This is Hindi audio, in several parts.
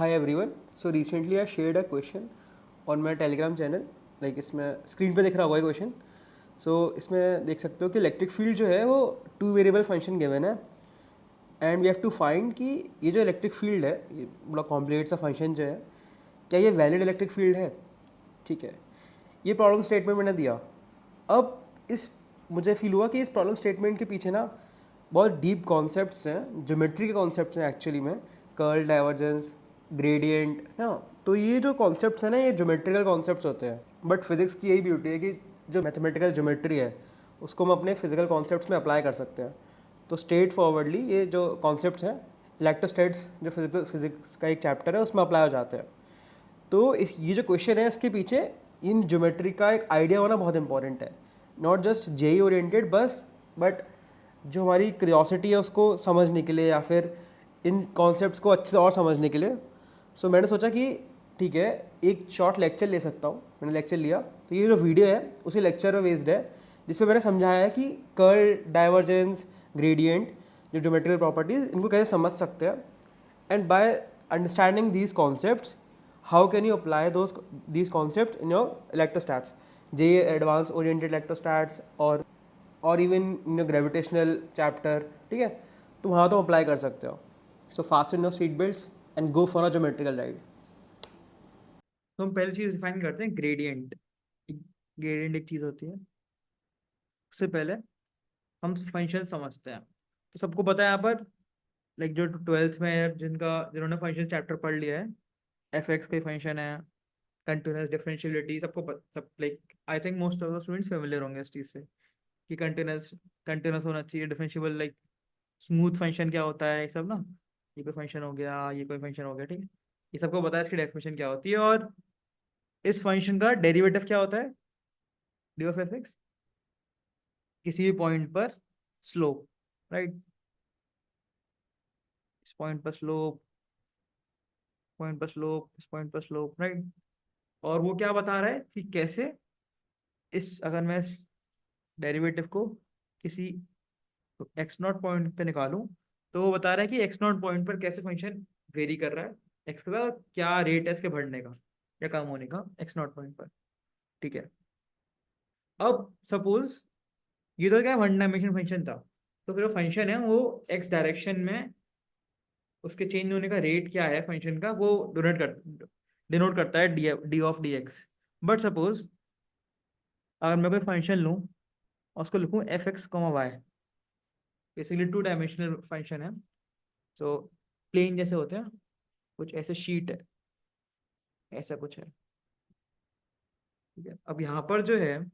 Hi everyone. So recently I shared a question on my Telegram channel. Like इसमें स्क्रीन पे दिख रहा होगा ये क्वेश्चन. सो इसमें देख सकते हो कि इलेक्ट्रिक फील्ड जो है वो टू वेरिएबल फंक्शन गिवन है and we have to find कि ये जो इलेक्ट्रिक फील्ड है, ये बड़ा कॉम्प्लिकेट सा फंक्शन जो है, क्या ये वैलिड इलेक्ट्रिक फील्ड है. ठीक है, ये प्रॉब्लम स्टेटमेंट मैंने दिया. अब इस मुझे फील हुआ कि इस प्रॉब्लम स्टेटमेंट के पीछे ना बहुत डीप कॉन्सेप्ट्स हैं, ज्योमेट्री के कॉन्सेप्ट्स हैं एक्चुअली में. कर्ल, डाइवर्जेंस, ग्रेडियंट, हाँ. तो ये जो कॉन्सेप्ट्स हैं ना, ये ज्योमेट्रिकल कॉन्सेप्ट्स होते हैं. बट फिजिक्स की यही ब्यूटी है कि जो मैथमेटिकल ज्योमेट्री है उसको हम अपने फिजिकल कॉन्सेप्ट्स में अप्लाई कर सकते हैं. तो स्ट्रेट फॉरवर्डली ये जो कॉन्सेप्ट्स हैं, इलेक्ट्रोस्टैट्स जो फिजिकल फिजिक्स का एक चैप्टर है उसमें अप्लाई हो जाते हैं. तो इस ये जो क्वेश्चन है इसके पीछे इन ज्योमेट्री का एक आइडिया होना बहुत इंपॉर्टेंट है. नॉट जस्ट जेई ओरिएंटेड बस, बट जो हमारी क्यूरियोसिटी है उसको समझने के लिए या फिर इन कॉन्सेप्ट्स को अच्छे से और समझने के लिए. सो मैंने सोचा कि ठीक है, एक शॉर्ट लेक्चर ले सकता हूँ. मैंने लेक्चर लिया, तो ये जो वीडियो है उसी लेक्चर में बेस्ड है, जिसमें मैंने समझाया है कि कर्ल, डाइवर्जेंस, ग्रेडियंट, जो ज्योमेट्रिकल प्रॉपर्टीज, इनको कैसे समझ सकते हैं. And by understanding these concepts, how can you apply these concepts in your electrostats, JEE advanced oriented electrostats, or even in your gravitational chapter. ठीक है, तो वहाँ तो अप्लाई कर सकते हो. सो fasten your seat belts and go for a geometrical ride. तो हम पहली चीज डिफाइन करते हैं ग्रेडियंट. ग्रेडियंट एक चीज होती है. उससे पहले हम फंक्शन समझते हैं. तो सबको पता है यहाँ पर, लाइक जो ट्वेल्थ में है, जिन्होंने फंक्शन चैप्टर पढ़ लिया है, एफ एक्स का फंक्शन है, कंटिन्यूस डिफरेंशियबिलिटी, सब like I think most of the students familiar होंगे इस चीज से कि कंटिन्यूस कंटिन्यूस होना चाहिए. डिफरेंशियबल लाइक स्मूथ फंक्शन क्या होता है, ये सब ना. ये कोई फंक्शन हो गया, ये कोई फंक्शन हो गया, ठीक है. ये सबको पता है इसकी डेफिनेशन क्या होती है. और इस फंक्शन का डेरिवेटिव क्या होता है, डी ऑफ एफ एक्स, किसी भी पॉइंट पर स्लोप, राइट. इस पॉइंट पर स्लोप, पॉइंट पर स्लोप, इस पॉइंट पर स्लोप, राइट. और वो क्या बता रहा है कि कैसे अगर मैं इस डेरिवेटिव को किसी एक्स नॉट पॉइंट पे निकालूं, तो वो बता रहा है कि एक्स नॉट पॉइंट पर कैसे फंक्शन वेरी कर रहा है एक्स के साथ, क्या रेट है इसके बढ़ने का या कम होने का एक्स नॉट पॉइंट पर. ठीक है. अब सपोज ये तो क्या वन डायमेंशन फंक्शन था, तो फिर फंक्शन है वो एक्स डायरेक्शन में, उसके चेंज होने का रेट क्या है फंक्शन का, वो डिनोट करता है d of d x. But suppose अगर मैं कोई फंक्शन लूँ और उसको लिखूँ f x comma y, basically two dimensional function है. सो प्लेन जैसे होते हैं, कुछ ऐसे शीट है, ऐसा कुछ है. ठीक है. अब यहाँ पर जो है,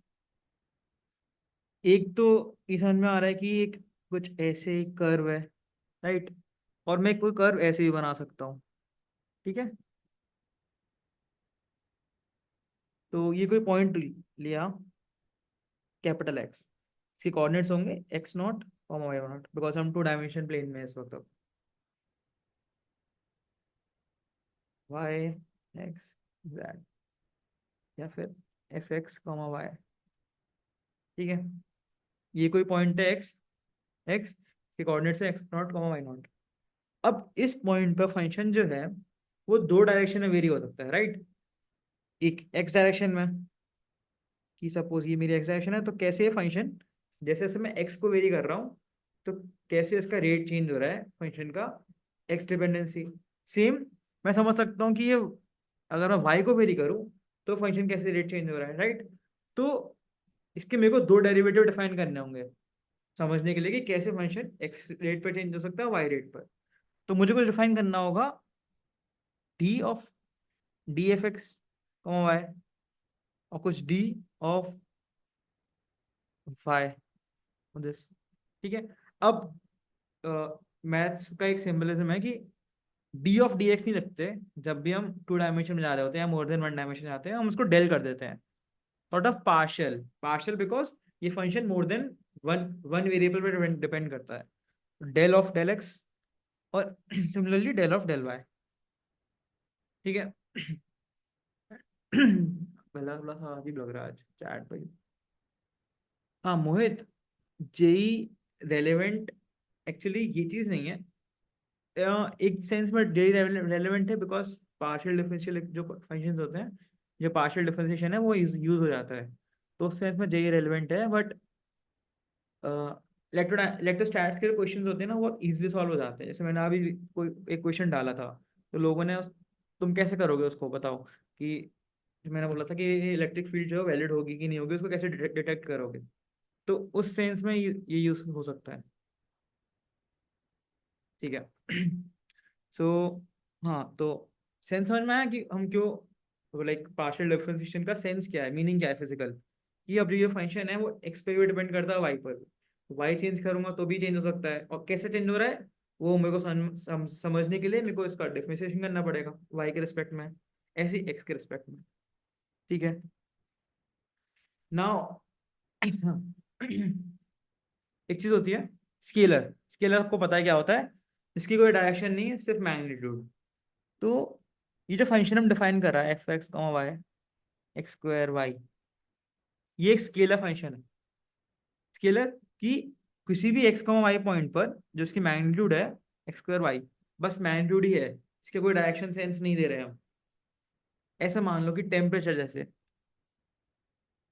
एक तो ये समझ में आ रहा है कि एक कुछ ऐसे कर्व है, राइट. और मैं कोई कर्व ऐसे भी बना सकता हूँ. ठीक है. तो ये कोई पॉइंट लिया, कैपिटल एक्स, इसके कोऑर्डिनेट्स होंगे एक्स नॉट और वाई नॉट, बिकॉज हम टू डायमेंशन प्लेन में इस वक्त. वाई एक्स जेड, या फिर एफ एक्स कॉमा वाई. ठीक है. ये कोई पॉइंट है एक्स, एक्स के कोऑर्डिनेट्स है x naught comma y naught. अब इस पॉइंट पर फंक्शन जो है वो दो डायरेक्शन में वेरी हो सकता है, राइट. एक एक्स डायरेक्शन में, कि सपोज ये मेरी एक्स डायरेक्शन है, तो कैसे ये फंक्शन, जैसे जैसे मैं एक्स को वेरी कर रहा हूँ, तो कैसे इसका रेट चेंज हो रहा है फंक्शन का, एक्स डिपेंडेंसी. सेम मैं समझ सकता हूँ कि ये अगर मैं वाई को वेरी करूँ तो फंक्शन कैसे रेट चेंज हो रहा है, राइट. तो इसके मेरे को दो डेरिवेटिव डिफाइन करने होंगे समझने के लिए कि कैसे फंक्शन एक्स रेट पर चेंज हो सकता है वाई रेट पर. तो मुझे कुछ डिफाइन करना होगा d of d f x y, और कुछ डी ऑफ वाई दिस. ठीक है. अब मैथ्स का एक सिंबलिज्म है कि डी ऑफ डी एक्स नहीं रखते जब भी हम टू डायमेंशन में जा रहे होते हैं या मोर देन वन डायमेंशन जाते हैं, हम उसको डेल कर देते हैं. Sort of partial partial, because ये function more than one one variable पर डिपेंड करता है. डेल ऑफ डेल एक्स और similarly del of del y. ठीक है. पहला थोड़ा सा अजीब लग रहा है आज चैट पे. हाँ मोहित, जेई रेलेवेंट एक्चुअली ये चीज नहीं है. एक सेंस में डेली रेलेवेंट है, बिकॉज पार्शियल डिफरेंशियल जो फंक्शंस होते हैं, जो पार्शियल डिफरेंशिएशन है वो यूज हो जाता है, तो उस सेंस में जेई रेलेवेंट है। बट इलेक्ट्रोस्टैट्स के क्वेश्चन होते हैं ना, वो इजीली सॉल्व हो जाते हैं। जैसे मैंने अभी कोई एक क्वेश्चन डाला था, तो लोगों ने तुम कैसे करोगे उसको बताओ, कि जो मैंने बोला था कि इलेक्ट्रिक फील्ड जो है वैलिड होगी कि नहीं होगी, उसको कैसे डिटेक्ट करोगे, तो उस सेंस में ये यूज हो सकता है। ठीक है। सो हाँ, तो सेंस समझ में आया कि हम क्यों, लाइक पार्शियल डिफरेंशिएशन का सेंस क्या है, मीनिंग क्या है फिजिकल, कि अब जो फंक्शन है वो एक्स पे भी डिपेंड करता है वाई पर। वाई चेंज करूंगा तो भी चेंज हो सकता है, और कैसे चेंज हो रहा है वो मेरे को समझने के लिए मेरे को इसका डिफरेंशिएशन करना पड़ेगा, वाई के रिस्पेक्ट में, ऐसे एक्स के रिस्पेक्ट में। ठीक है। नाउ एक चीज होती है स्केलर। स्केलर आपको पता है क्या होता है, इसकी कोई डायरेक्शन नहीं है, सिर्फ मैग्नीट्यूड। तो ये जो फंक्शन हम डिफाइन कर रहा है f x Y, x square y, ये एक स्केलर फंक्शन है। स्केलर कि किसी भी एक्स वाई पॉइंट पर जो इसकी मैग्नीट्यूड है एक्स स्क्वायर वाई, बस मैग्नीट्यूड ही है, इसके कोई डायरेक्शन सेंस नहीं दे रहे हम। ऐसा मान लो कि टेम्परेचर जैसे,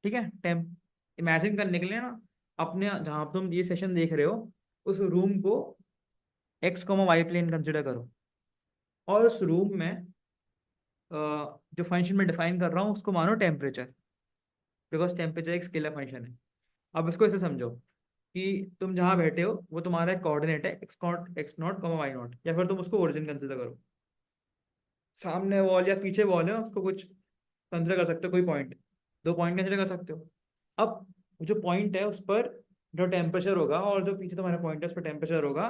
ठीक है, टेम्प इमेजिन करने के लिए ना, अपने जहाँ तुम ये सेशन देख रहे हो उस रूम को एक्स वाई प्लेन कंसिडर करो, और उस रूम में जो फंक्शन में डिफाइन कर रहा हूँ उसको मानो टेम्परेचर, बिकॉज टेम्परेचर एक स्केलर फंक्शन है। अब इसको ऐसे समझो कि तुम जहाँ बैठे हो वो तुम्हारा एक कोऑर्डिनेट है एक्स नॉट वाई नॉट, या फिर तुम उसको ओरिजिन कंसिडर करो। सामने वॉल या पीछे वॉल है, उसको कुछ कंसिडर कर सकते हो, कोई पॉइंट, दो पॉइंट कंसिडर कर सकते हो। अब जो पॉइंट है उस पर जो टेम्परेचर होगा, और जो पीछे तुम्हारा पॉइंट है उस पर टेम्परेचर होगा,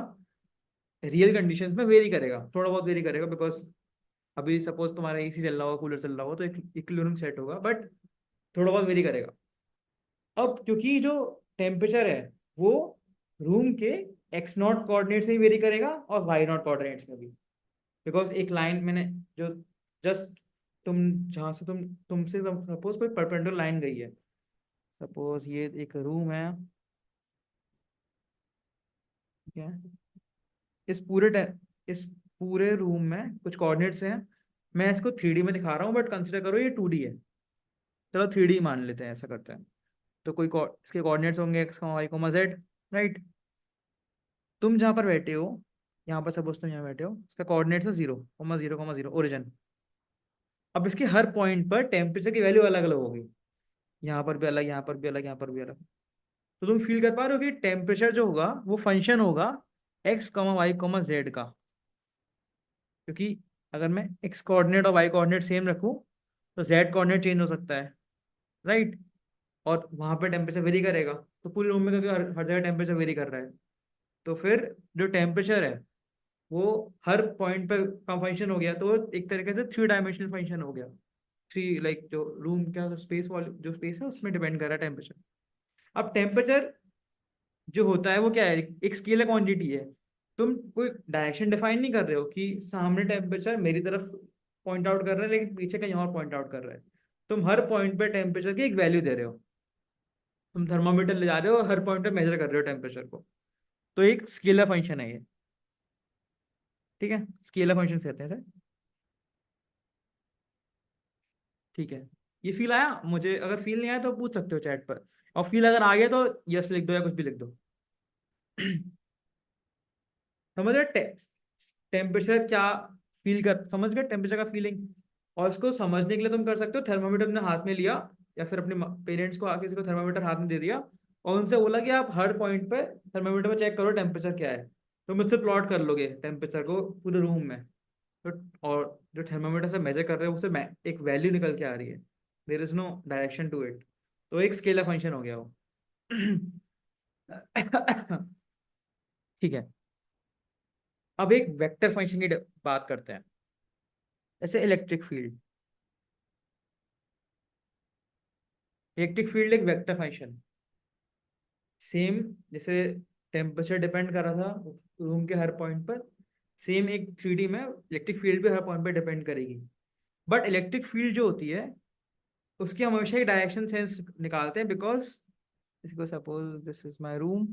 रियल कंडीशंस में वेरी करेगा, थोड़ा बहुत वेरी करेगा, बिकॉज अभी सपोज तुम्हारा एसी चल रहा हो, कूलर चल रहा हो, तो एक इक्विलिब्रियम सेट होगा, बट थोड़ा बहुत वेरी करेगा। अब क्योंकि जो टेम्परेचर है वो रूम के एक्स नॉट कोऑर्डिनेट से ही वेरी करेगा और वाई नॉट कोऑर्डिनेट्स में भी, बिकॉज एक लाइन मैंने जो जस्ट तुम जहाँ से तुमसे सपोज कोई परपेंडिकुलर लाइन गई है, सपोज ये एक रूम है, ठीक है, इस पूरे इस पूरे रूम में कुछ कोऑर्डिनेट्स हैं, मैं इसको 3D में दिखा रहा हूँ, बट कंसिडर करो ये 2D है, चलो 3D मान लेते हैं, ऐसा करते हैं। तो कोई इसके कोऑर्डिनेट्स होंगे एक्स वाई जेड, राइट। तुम जहाँ पर बैठे हो, यहाँ पर सपोज तुम यहाँ बैठे हो, इसका कोऑर्डिनेट्स है 0,0,0 ओरिजिन। अब इसके हर पॉइंट पर टेम्परेचर की वैल्यू अलग अलग होगी, यहाँ पर भी अलग, यहाँ पर भी अलग, यहाँ पर भी अलग। तो तुम फील कर पा रहे हो कि टेम्परेचर जो होगा वो फंक्शन होगा एक्स वाई जेड का, क्योंकि अगर मैं एक्स कोऑर्डिनेट और वाई कोऑर्डिनेट सेम रखूँ तो जेड कोऑर्डिनेट चेंज हो सकता है, राइट। और वहाँ पे टेम्परेचर वेरी करेगा, तो पूरे रूम में क्योंकि हर जगह टेम्परेचर वेरी कर रहा है, तो फिर जो टेम्परेचर है वो हर पॉइंट पे का फंक्शन हो गया, तो वो एक तरीके से 3 डायमेंशनल फंक्शन हो गया। थ्री लाइक जो रूम का स्पेस वाले जो स्पेस है उसमें डिपेंड कर रहा है टेम्परेचर। अब टेम्परेचर जो होता है वो क्या है, एक स्केलर क्वांटिटी है। तुम कोई डायरेक्शन डिफाइन नहीं कर रहे हो कि सामने टेम्परेचर मेरी तरफ पॉइंट आउट कर रहा है लेकिन पीछे कहीं और पॉइंट आउट कर रहा है। तुम हर पॉइंट पे टेम्परेचर की एक वैल्यू दे रहे हो, तुम थर्मामीटर ले जा रहे हो और हर पॉइंट पे मेजर कर रहे हो टेम्परेचर को, तो एक स्केलर फंक्शन है ये। ठीक है, स्केलर फंक्शन कहते हैं सर। ठीक है, ये फील आया मुझे, अगर फील नहीं आया तो पूछ सकते हो चैट पर, और फील अगर आ गया तो यस लिख दो या कुछ भी लिख दो। समझ रहे टेम्परेचर क्या फील कर, समझ गए टेम्परेचर का फीलिंग। और इसको समझने के लिए तुम कर सकते हो, थर्मामीटर अपने हाथ में लिया, या फिर अपने पेरेंट्स को आके किसी को थर्मामीटर हाथ में दे दिया और उनसे बोला कि आप हर पॉइंट पे थर्मामीटर पे चेक करो टेम्परेचर क्या है, तो मुझसे प्लॉट कर लोगे टेम्परेचर को पूरे रूम में। तो और जो थर्मामीटर से मेजर कर रहे हो उससे एक वैल्यू निकल के आ रही है, there is no direction to it, तो एक स्केलर फंक्शन हो गया वो। ठीक है, अब एक वेक्टर फंक्शन की बात करते हैं, जैसे इलेक्ट्रिक फील्ड। इलेक्ट्रिक फील्ड एक वेक्टर फंक्शन, सेम जैसे टेम्परेचर डिपेंड कर रहा था रूम के हर पॉइंट पर, सेम एक 3D में इलेक्ट्रिक फील्ड भी हर पॉइंट पर डिपेंड करेगी। बट इलेक्ट्रिक फील्ड जो होती है उसकी हम हमेशा एक डायरेक्शन सेंस निकालते हैं, बिकॉज इसको suppose this is my room,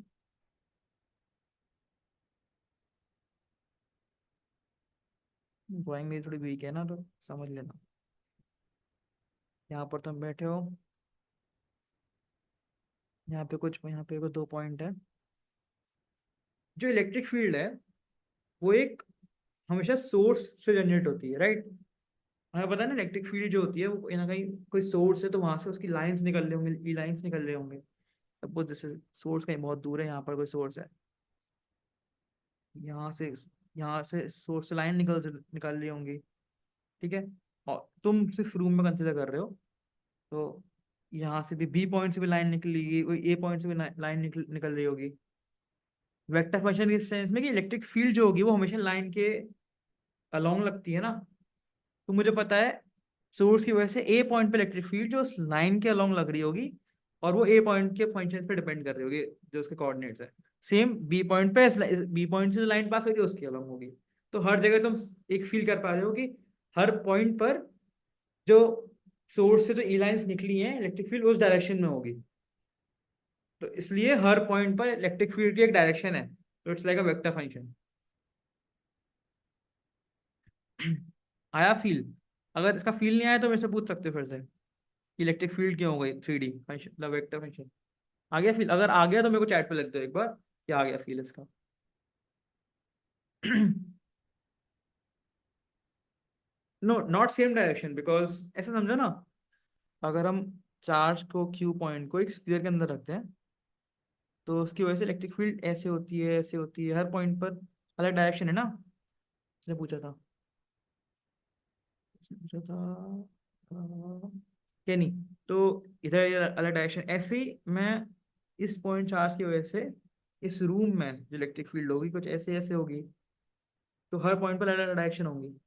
drawing मेरी थोड़ी वीक है ना, तो समझ लेना। यहाँ पर तुम बैठे हो, यहाँ पे कुछ 2 पॉइंट है। जो इलेक्ट्रिक फील्ड है वो एक हमेशा सोर्स से जनरेट होती है, राइट। हमें पता है ना, इलेक्ट्रिक फील्ड जो होती है वो कहीं ना कहीं कोई सोर्स है, तो वहां से उसकी लाइंस निकल रहे होंगे, ई लाइंस निकल रहे होंगे। सपोज जैसे सोर्स कहीं बहुत दूर है, यहाँ पर कोई सोर्स है, यहाँ से यहाँ से सोर्स से लाइन निकल रही होंगी, ठीक है। और तुम सिर्फ रूम में कंसिडर कर रहे हो, तो यहाँ से भी बी पॉइंट से भी लाइन निकलेगी, कोई ए पॉइंट से भी लाइन निकल रही होगी। वेक्टर फंक्शन के सेंस में कि इलेक्ट्रिक फील्ड जो होगी वो हमेशा लाइन के अलोंग लगती है ना। तो मुझे पता है सोर्स की वजह से ए पॉइंट पे इलेक्ट्रिक फील्ड जो उस लाइन के अलोंग लग रही होगी, और वो ए पॉइंट के फंक्शन पे डिपेंड कर रही होगी, जो उसके कोऑर्डिनेट्स है। सेम बी पॉइंट पे, बी पॉइंट से जो लाइन पास होगी उसके अलोंग होगी। तो हर जगह तुम एक फील कर पा रहे हो कि हर पॉइंट पर जो सोर्स से जो ई लाइंस निकली हैं, इलेक्ट्रिक फील्ड उस डायरेक्शन में होगी। तो इसलिए हर पॉइंट पर इलेक्ट्रिक फील्ड की एक डायरेक्शन है, तो it's like a vector function. आया फील? अगर इसका फील नहीं आया तो मेरे से पूछ सकते हो फिर से, इलेक्ट्रिक फील्ड क्यों हो गई 3D फंक्शन, मतलब वेक्टर फंक्शन। आ गया फील? अगर आ गया तो मेरे को चैट पे लिख दो एक बार, क्या आ गया फील इसका। No, not same direction, because ऐसा समझो ना, अगर हम चार्ज को, क्यू पॉइंट को एक स्फीयर के अंदर रखते हैं, तो उसकी वजह से इलेक्ट्रिक फील्ड ऐसे होती है, ऐसे होती है, हर पॉइंट पर अलग डायरेक्शन है ना। इसने पूछा था, इसने पूछा था क्या नहीं। तो इधर ये अलग डायरेक्शन, ऐसे ही मैं इस पॉइंट चार्ज की वजह से इस रूम में जो इलेक्ट्रिक फील्ड होगी कुछ ऐसे ऐसे होगी, तो हर पॉइंट पर अलग अलग डायरेक्शन होंगी।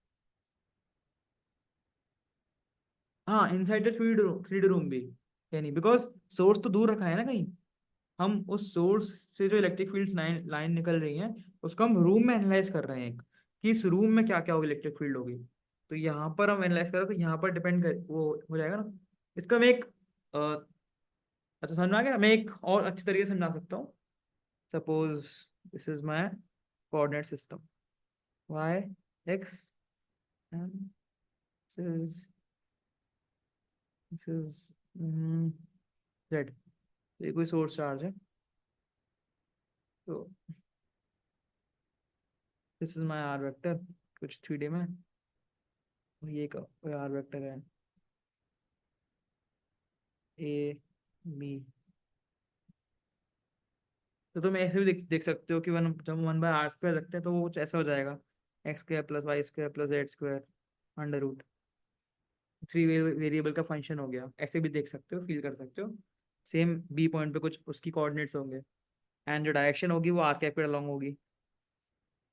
हाँ, inside the three D room भी, यानी बिकॉज सोर्स तो दूर रखा है ना कहीं, हम उस सोर्स से जो इलेक्ट्रिक फील्ड लाइन लाइन निकल रही हैं उसको हम रूम में एनालाइज कर रहे हैं कि इस रूम में क्या क्या होगी, इलेक्ट्रिक फील्ड होगी। तो यहाँ पर हम एनालाइज कर रहे हैं, तो यहाँ पर डिपेंड कर वो हो जाएगा ना। इसका मैं एक अच्छा समझ में आ गया, मैं एक और अच्छी तरीके से समझा सकता हूँ। Suppose this is my coordinate system, y, x and this is z. ये कोई सोर्स चार्ज है, तो this is my r vector कुछ 3D में, ये का आर वेक्टर है ए बी। तो तुम ऐसे भी देख सकते हो कि वन, जब 1/r² रखते हैं तो वो कुछ ऐसा हो जाएगा, x² + y² + z² under root, 3 variable का फंक्शन हो गया। ऐसे भी देख सकते हो, फील कर सकते हो। सेम बी पॉइंट पे कुछ उसकी कोऑर्डिनेट्स होंगे, एंड जो डायरेक्शन होगी वो आर कैप के अलॉन्ग होगी।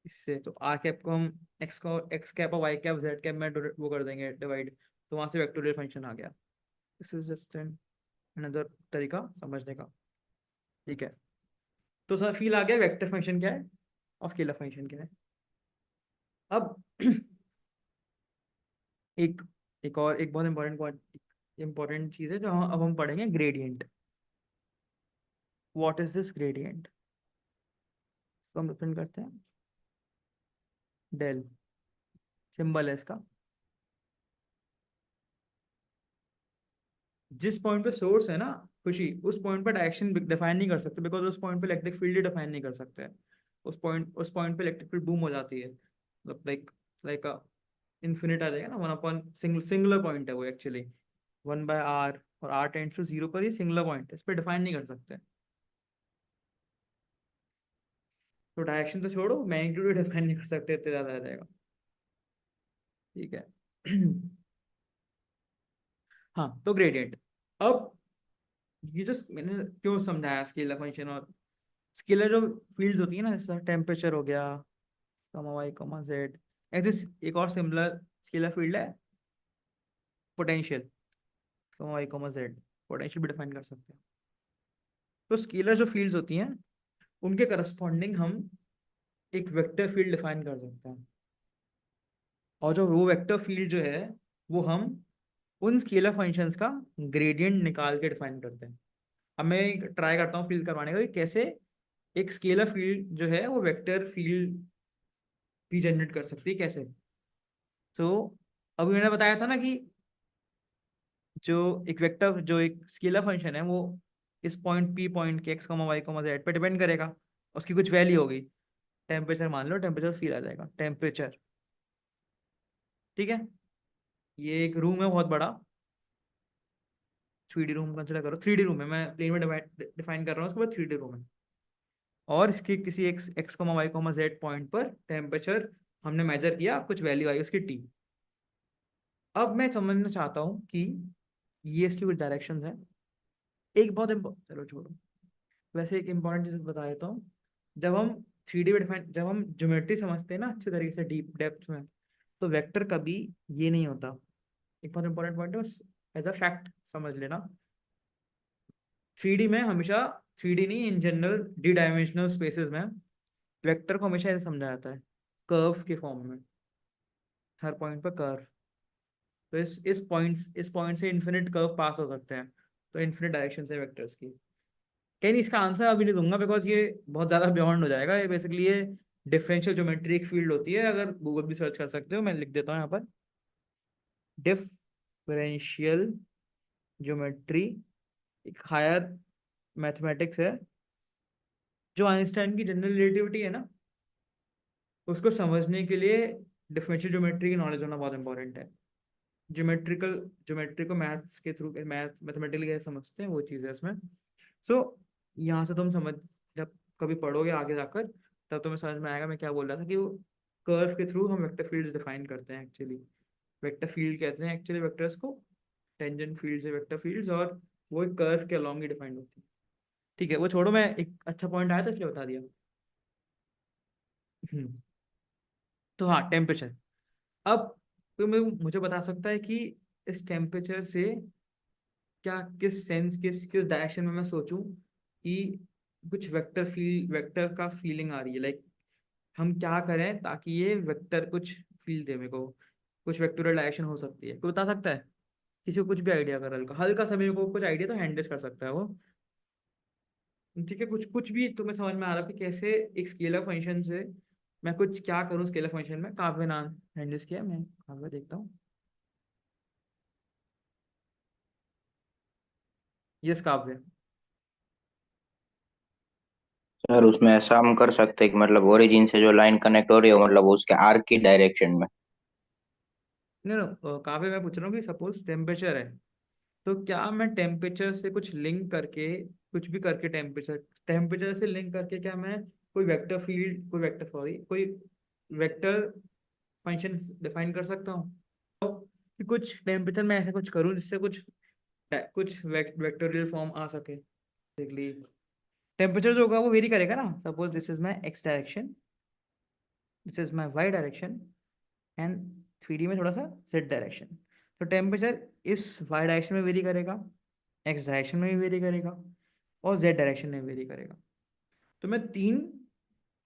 इससे तो आर कैप को हम एक्स कैप और वाई कैप जेड कैप में वो कर देंगे डिवाइड, तो वहां से वेक्टोरियल फंक्शन आ गया। This is just an another तरीका समझने का, ठीक है। तो सर फील आ गया वेक्टर फंक्शन क्या है और स्केलर फंक्शन क्या है। अब एक एक और एक बहुत इंपॉर्टेंट चीज़ है जो अब हम पढ़ेंगे, gradient. What is this gradient? तो हम डिफाइन करते हैं, डेल सिंबल है इसका। जिस पॉइंट पे सोर्स है ना खुशी, उस पॉइंट पे डायरेक्शन डिफाइन नहीं कर सकते, बिकॉज उस पॉइंट पे इलेक्ट्रिक फील्ड ही डिफाइन नहीं कर सकते हैं। उस पॉइंट पे इलेक्ट्रिक फील्ड बूम हो जाती है, मतलब लाइक इन्फिनिट आ जाएगा ना, 1 अपॉन सिंगुलर पॉइंट है वो एक्चुअली, 1/r, और r टेंड्स टू 0 पर, ये सिंगुलर पॉइंट है, इस पर डिफाइन नहीं कर सकते। तो डायरेक्शन तो छोड़ो, मैग्नीट्यूड भी डिफाइन नहीं कर सकते, इतने ज्यादा आ जाएगा, ठीक है। हाँ, तो ग्रेडियंट। अब ये जो मैंने क्यों समझाया स्केलर फंक्शन और स्केलर जो फील्ड्स होती है ना, जैसे टेम्परेचर हो गया, कमा वाई कमा जेड, ऐसे एक और सिमिलर स्केलर फील्ड है पोटेंशियल, कमा वाई कमा जेड, पोटेंशियल भी डिफाइन कर सकते हैं। तो स्केलर जो फील्ड्स होती हैं उनके करस्पॉन्डिंग हम एक वेक्टर फील्ड डिफाइन कर सकते हैं, और जो वो वेक्टर फील्ड जो है वो हम उन स्केलर फंक्शंस का ग्रेडियंट निकाल के डिफाइन करते हैं। अब मैं ट्राई करता हूँ फील करवाने का कि कैसे एक स्केलर फील्ड जो है वो वेक्टर फील्ड भी जनरेट कर सकती है, कैसे। सो अभी मैंने बताया था ना कि जो एक वेक्टर, जो एक स्केलर फंक्शन है, वो इस पॉइंट पी पॉइंट के x comma Y comma z पे डिपेंड करेगा। उसकी कुछ वैल्यू होगी। टेम्परेचर मान लो, टेम्परेचर फील आ जाएगा, टेम्परेचर। ठीक है, ये एक रूम है बहुत बड़ा, 3D रूम कंसिडर करो, 3D रूम है, मैं प्लेन में डिफाइन कर रहा हूँ, उसके बाद 3D रूम है। और इसके किसी x x comma Y comma z point पर टेम्परेचर हमने मेजर किया, कुछ वैल्यू आई उसकी टी। अब मैं समझना चाहता हूँ कि ये इसकी कुछ डायरेक्शंस हैं। एक बहुत चलो छोड़ो, वैसे एक इंपॉर्टेंट चीज बता देता हूँ। जब हम 3D में डिफाइन, जब हम ज्योमेट्री समझते हैं ना अच्छे तरीके से, डीप डेप्थ में, तो वेक्टर कभी ये नहीं होता। एक बहुत इंपॉर्टेंट पॉइंट है, बस एज अ फैक्ट समझ लेना। 3D में हमेशा, 3D नहीं, in general D dimensional spaces में वेक्टर को हमेशा ऐसे समझा जाता है, कर्व के फॉर्म में, हर पॉइंट पर कर्व। तो इस पॉइंट से इन्फिनिट कर्व पास हो सकते हैं, तो इन्फिनिट डायरेक्शन है वेक्टर्स की। कहीं इसका आंसर अभी नहीं दूंगा, बिकॉज ये बहुत ज़्यादा बियॉन्ड हो जाएगा। ये बेसिकली ये डिफरेंशियल ज्योमेट्री एक फील्ड होती है, अगर गूगल भी सर्च कर सकते हो, मैं लिख देता हूँ यहाँ पर, डिफरेंशियल ज्योमेट्री एक हायर मैथमेटिक्स है, जो आइंस्टाइन की जनरल रिलेटिविटी है ना, उसको समझने के लिए डिफरेंशियल ज्योमेट्री की नॉलेज होना बहुत इंपॉर्टेंट है। ज्योमेट्रिकल ज्योमेट्री को मैथ्स के थ्रू, मैथमेटिकली कैसे समझते हैं, वो चीज़ है इसमें। सो यहाँ से तुम समझ, जब कभी पढ़ोगे आगे जाकर, तब तुम्हें समझ में आएगा मैं क्या बोल रहा था, कि वो कर्व के थ्रू हम वेक्टर फील्ड्स डिफाइन करते हैं एक्चुअली। वेक्टर फील्ड कहते हैं एक्चुअली वेक्टर्स को, टेंजेंट फील्ड्स है वेक्टर फील्ड्स, और वो एक कर्व के अलॉन्ग ही डिफाइंड होती है। ठीक है, वो छोड़ो, मैं एक अच्छा पॉइंट आया था इसलिए बता दिया। हम्म, तो हाँ, टेम्परेचर। अब तो मुझे बता सकता है कि इस टेम्परेचर से क्या, किस सेंस, किस डायरेक्शन में मैं सोचूं कि कुछ वेक्टर का फीलिंग आ रही है, लाइक हम क्या करें ताकि ये वेक्टर कुछ फील दे मेरे को, कुछ वेक्टोरियल डायरेक्शन हो सकती है, कोई बता सकता है? किसी को कुछ भी आइडिया, अगर हल्का हल्का सा मेरे को कुछ आइडिया, तो हैंडल्स कर सकता है वो। ठीक है, कुछ कुछ भी तुम्हें समझ में आ रहा है कि कैसे एक स्केलर फंक्शन से मैं कुछ क्या करूं स्केलर फंक्शन में? काव्य नाम हैंडल्स किया, मैं काव्य देखता हूँ। यस, काव्य। सर उसमें ऐसा हम कर सकते हैं कि मतलब ओरिजिन से जो लाइन कनेक्ट हो रही हो मतलब उसके आर्क की डायरेक्शन में। नहीं नो, काव्य मैं पूछ रहा हूँ कि सपोज टेम्परेचर है, तो क्या मैं टेम्परेचर से कुछ लिंक करके, कुछ भी करके, टेम्परेचर टेम्परेचर से लिंक करके, क्या मैं कोई वेक्टर फील्ड, कोई वेक्टर, सॉरी, कोई वेक्टर फंक्शन डिफाइन कर सकता हूँ? कि कुछ टेम्परेचर में ऐसा कुछ करूँ जिससे कुछ कुछ वेक्टोरियल फॉर्म आ सके। बेसिकली टेम्परेचर जो होगा वो वेरी करेगा ना। Suppose this is my x direction, this is my y direction, and 3D में थोड़ा सा जेड डायरेक्शन। तो टेम्परेचर इस वाई डायरेक्शन में वेरी करेगा, एक्स डायरेक्शन में भी वेरी करेगा, और जेड डायरेक्शन में वेरी करेगा। तो मैं तीन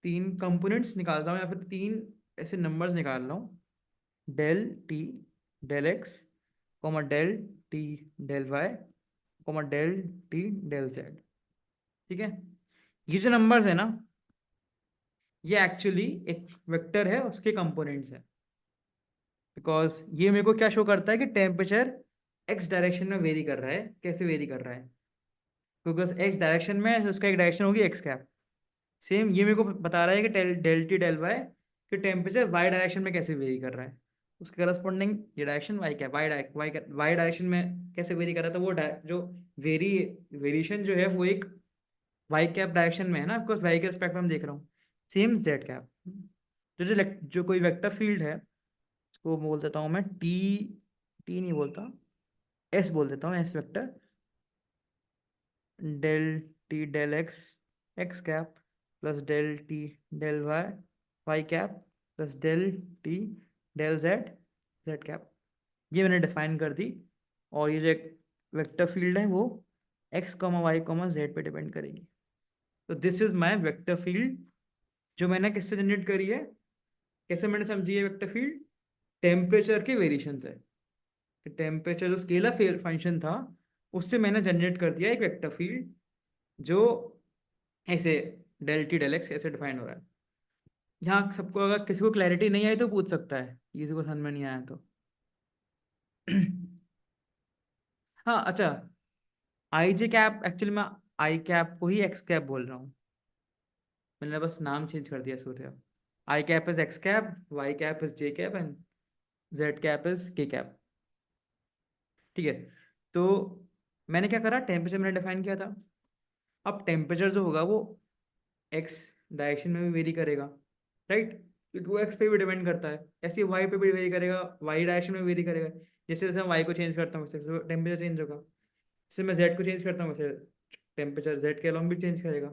तीन कंपोनेंट्स निकालता हूँ, या फिर तीन ऐसे नंबर्स निकाल रहा हूँ, del t del x, comma del t del y, comma del t del z. ठीक है, ये जो नंबर्स है ना, ये एक्चुअली एक वेक्टर है, उसके कंपोनेंट्स है। बिकॉज ये मेरे को क्या शो करता है कि टेम्परेचर एक्स डायरेक्शन में वेरी कर रहा है। कैसे वेरी कर रहा है? बिकॉज एक्स डायरेक्शन में है, उसका एक डायरेक्शन होगी एक्स कैप। सेम ये मेरे को बता रहा है कि डेल टी डेल वाई, कि टेम्परेचर वाई डायरेक्शन में कैसे वेरी कर रहा है। उसके करस्पॉन्डिंग ये direction y cap, y direction में कैसे वेरी कर रहा था, वो जो वेरी वेरिएशन जो है वो एक वाई कैप डायरेक्शन में है ना, बिकॉज वाई के रिस्पेक्ट में हम देख रहा हूँ। Same Z cap. जो कोई वेक्टर फील्ड है, उसको बोल देता हूँ मैं टी, टी नहीं बोलता, एस बोल देता हूँ, s vector, del t del x, x cap, plus del t del y, y cap, plus del t del z, z cap. ये मैंने डिफाइन कर दी। और ये जो एक वेक्टर फील्ड है वो x comma Y comma z पे डिपेंड करेगी। तो this is my vector field, जो मैंने किससे जनरेट करी है? कैसे मैंने समझी है वेक्टर फील्ड? टेम्परेचर के वेरिएशन से। टेम्परेचर जो स्केलर फंक्शन था, उससे मैंने जनरेट कर दिया एक वेक्टर फील्ड, जो ऐसे डेल टी डेल एक्स ऐसे डिफाइन हो रहा है। यहाँ सबको, अगर किसी को क्लैरिटी नहीं आई तो पूछ सकता है, किसी को समझ में नहीं आया तो। हाँ अच्छा, आई जे कैप एक्चुअली मैं आई कैप को ही एक्स कैप बोल रहा हूँ, मैंने बस नाम चेंज कर दिया Surya. I cap is x cap, y cap is j cap and z cap is k cap. ठीक है, तो मैंने क्या करा, टेम्परेचर मैंने डिफाइन किया था। अब टेम्परेचर जो होगा वो एक्स डायरेक्शन में भी वेरी करेगा, राइट, क्योंकि वो एक्स पे भी डिपेंड करता है। ऐसे ही वाई पे भी वेरी करेगा, वाई डायरेक्शन में वेरी करेगा। जैसे जैसे मैं वाई को चेंज करता हूँ वैसे टेम्परेचर चेंज होगा। जैसे मैं जेड को चेंज करता हूँ वैसे टेम्परेचर जेड के अलॉन्ग भी चेंज करेगा।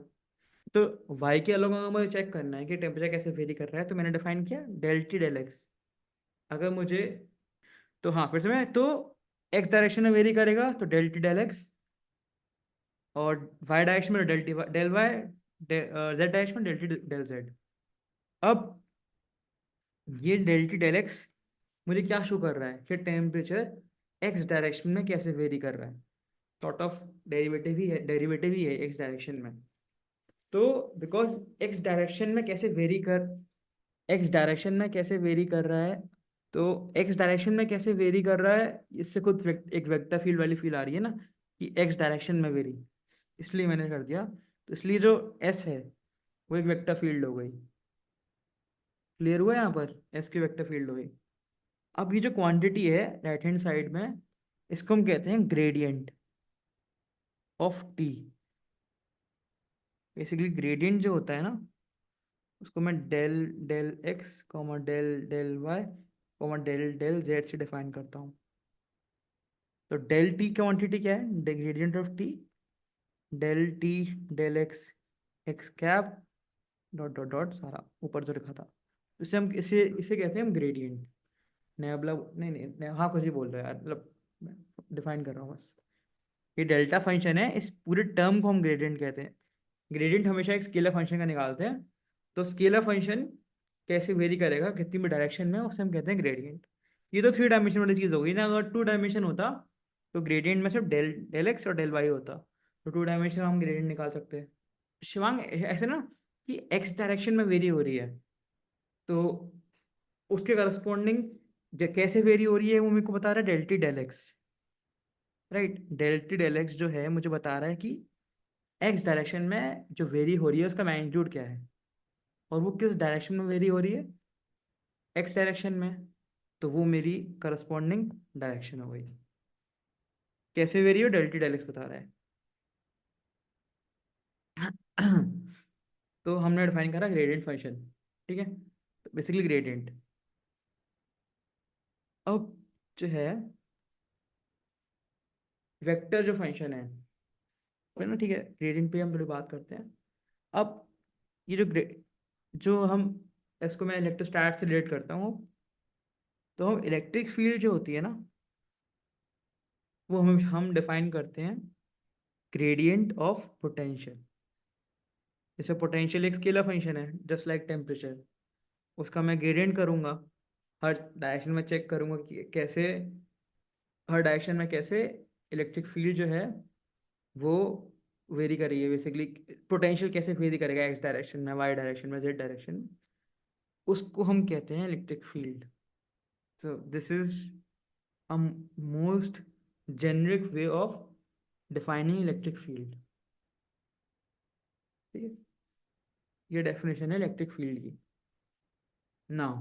तो वाई के अलॉन्ग अगर मुझे चेक करना है कि टेम्परेचर कैसे वेरी कर रहा है, तो मैंने डिफाइन किया डेल टी डेल एक्स। अगर मुझे, तो हाँ फिर से मैं, तो एक्स डायरेक्शन में वेरी करेगा तो डेल टी डेल एक्स, और वाई डायरेक्शन में del t del y, z direction में डेल टी डेल जेड। अब ये डेल टी डेल एक्स मुझे क्या शो कर रहा है कि टेम्परेचर एक्स डायरेक्शन में कैसे वेरी कर रहा है। सॉर्ट ऑफ डेरिवेटिव ही है एक्स डायरेक्शन में। तो बिकॉज एक्स डायरेक्शन में कैसे वेरी कर रहा है, तो एक्स डायरेक्शन में कैसे वेरी कर रहा है, इससे खुद एक वेक्टर फील्ड वाली फील आ रही है ना, कि एक्स डायरेक्शन में वेरी, इसलिए मैंने कर दिया। तो इसलिए जो एस है वो एक वेक्टर फील्ड हो गई। क्लियर हुआ यहाँ पर, एस की वेक्टर फील्ड हो गई। अब ये जो क्वांटिटी है राइट हैंड साइड में, इसको हम कहते हैं gradient of t. Basically gradient जो होता है ना, उसको मैं del del x comma del del y comma del del z से डिफाइन करता हूँ। तो डेल टी क्वांटिटी क्या है, gradient of t, del t del x x cap dot dot dot सारा ऊपर जो लिखा था, इसे हम इसे इसे कहते हैं हम ग्रेडियंट। नया मतलब नहीं नहीं नया, हाँ कुछ ही बोल रहा है यार, मतलब डिफाइन कर रहा हूँ बस। ये डेल्टा फंक्शन है, इस पूरे टर्म को हम ग्रेडियंट कहते हैं। ग्रेडियंट हमेशा एक स्केलर फंक्शन का निकालते हैं। तो स्केलर फंक्शन कैसे वेरी करेगा कितनी भी डायरेक्शन में, उसे हम कहते हैं ग्रेडियंट। ये तो थ्री डायमेंशन वाली चीज़ होगी ना, अगर टू डायमेंशन होता तो ग्रेडियंट में सिर्फ डेल डेल एक्स और डेल वाई होता। तो टू डायमेंशन हम ग्रेडियंट निकाल सकते हैं। शिवांग ऐसे ना, कि एक्स डायरेक्शन में वेरी हो रही है, तो उसके करस्पॉन्डिंग कैसे वेरी हो रही है वो मेरे को बता रहा है del t del x, right. Del t del x जो है मुझे बता रहा है कि एक्स डायरेक्शन में जो वेरी हो रही है उसका मैग्नीट्यूड क्या है, और वो किस डायरेक्शन में वेरी हो रही है, एक्स डायरेक्शन में। तो वो मेरी करस्पॉन्डिंग डायरेक्शन हो गई। कैसे वेरी हो, डेल टी डेल एक्स बता रहा है। तो हमने डिफाइन करा ग्रेडियंट फंक्शन, ठीक है, तो बेसिकली ग्रेडियंट। अब जो है वेक्टर जो फंक्शन है ना, ठीक है, ग्रेडियंट पे हम थोड़ी बात करते हैं। अब ये जो हम इसको मैं इलेक्ट्रोस्टैट से रिलेट करता हूँ, तो हम इलेक्ट्रिक फील्ड जो होती है ना, वो हम डिफाइन करते हैं ग्रेडियंट ऑफ पोटेंशियल। जैसे पोटेंशियल एक स्केलर फंक्शन है जस्ट लाइक टेम्परेचर, उसका मैं ग्रेडियंट करूंगा, हर डायरेक्शन में चेक करूंगा कि कैसे, हर डायरेक्शन में कैसे इलेक्ट्रिक फील्ड जो है वो वेरी करेगी। बेसिकली पोटेंशियल कैसे वेरी करेगा एक्स डायरेक्शन में, वाई डायरेक्शन में, जेड डायरेक्शन में, उसको हम कहते हैं electric field. So this is a most generic way of defining electric field. ठीक है, ये डेफिनेशन है इलेक्ट्रिक फील्ड की। नाउ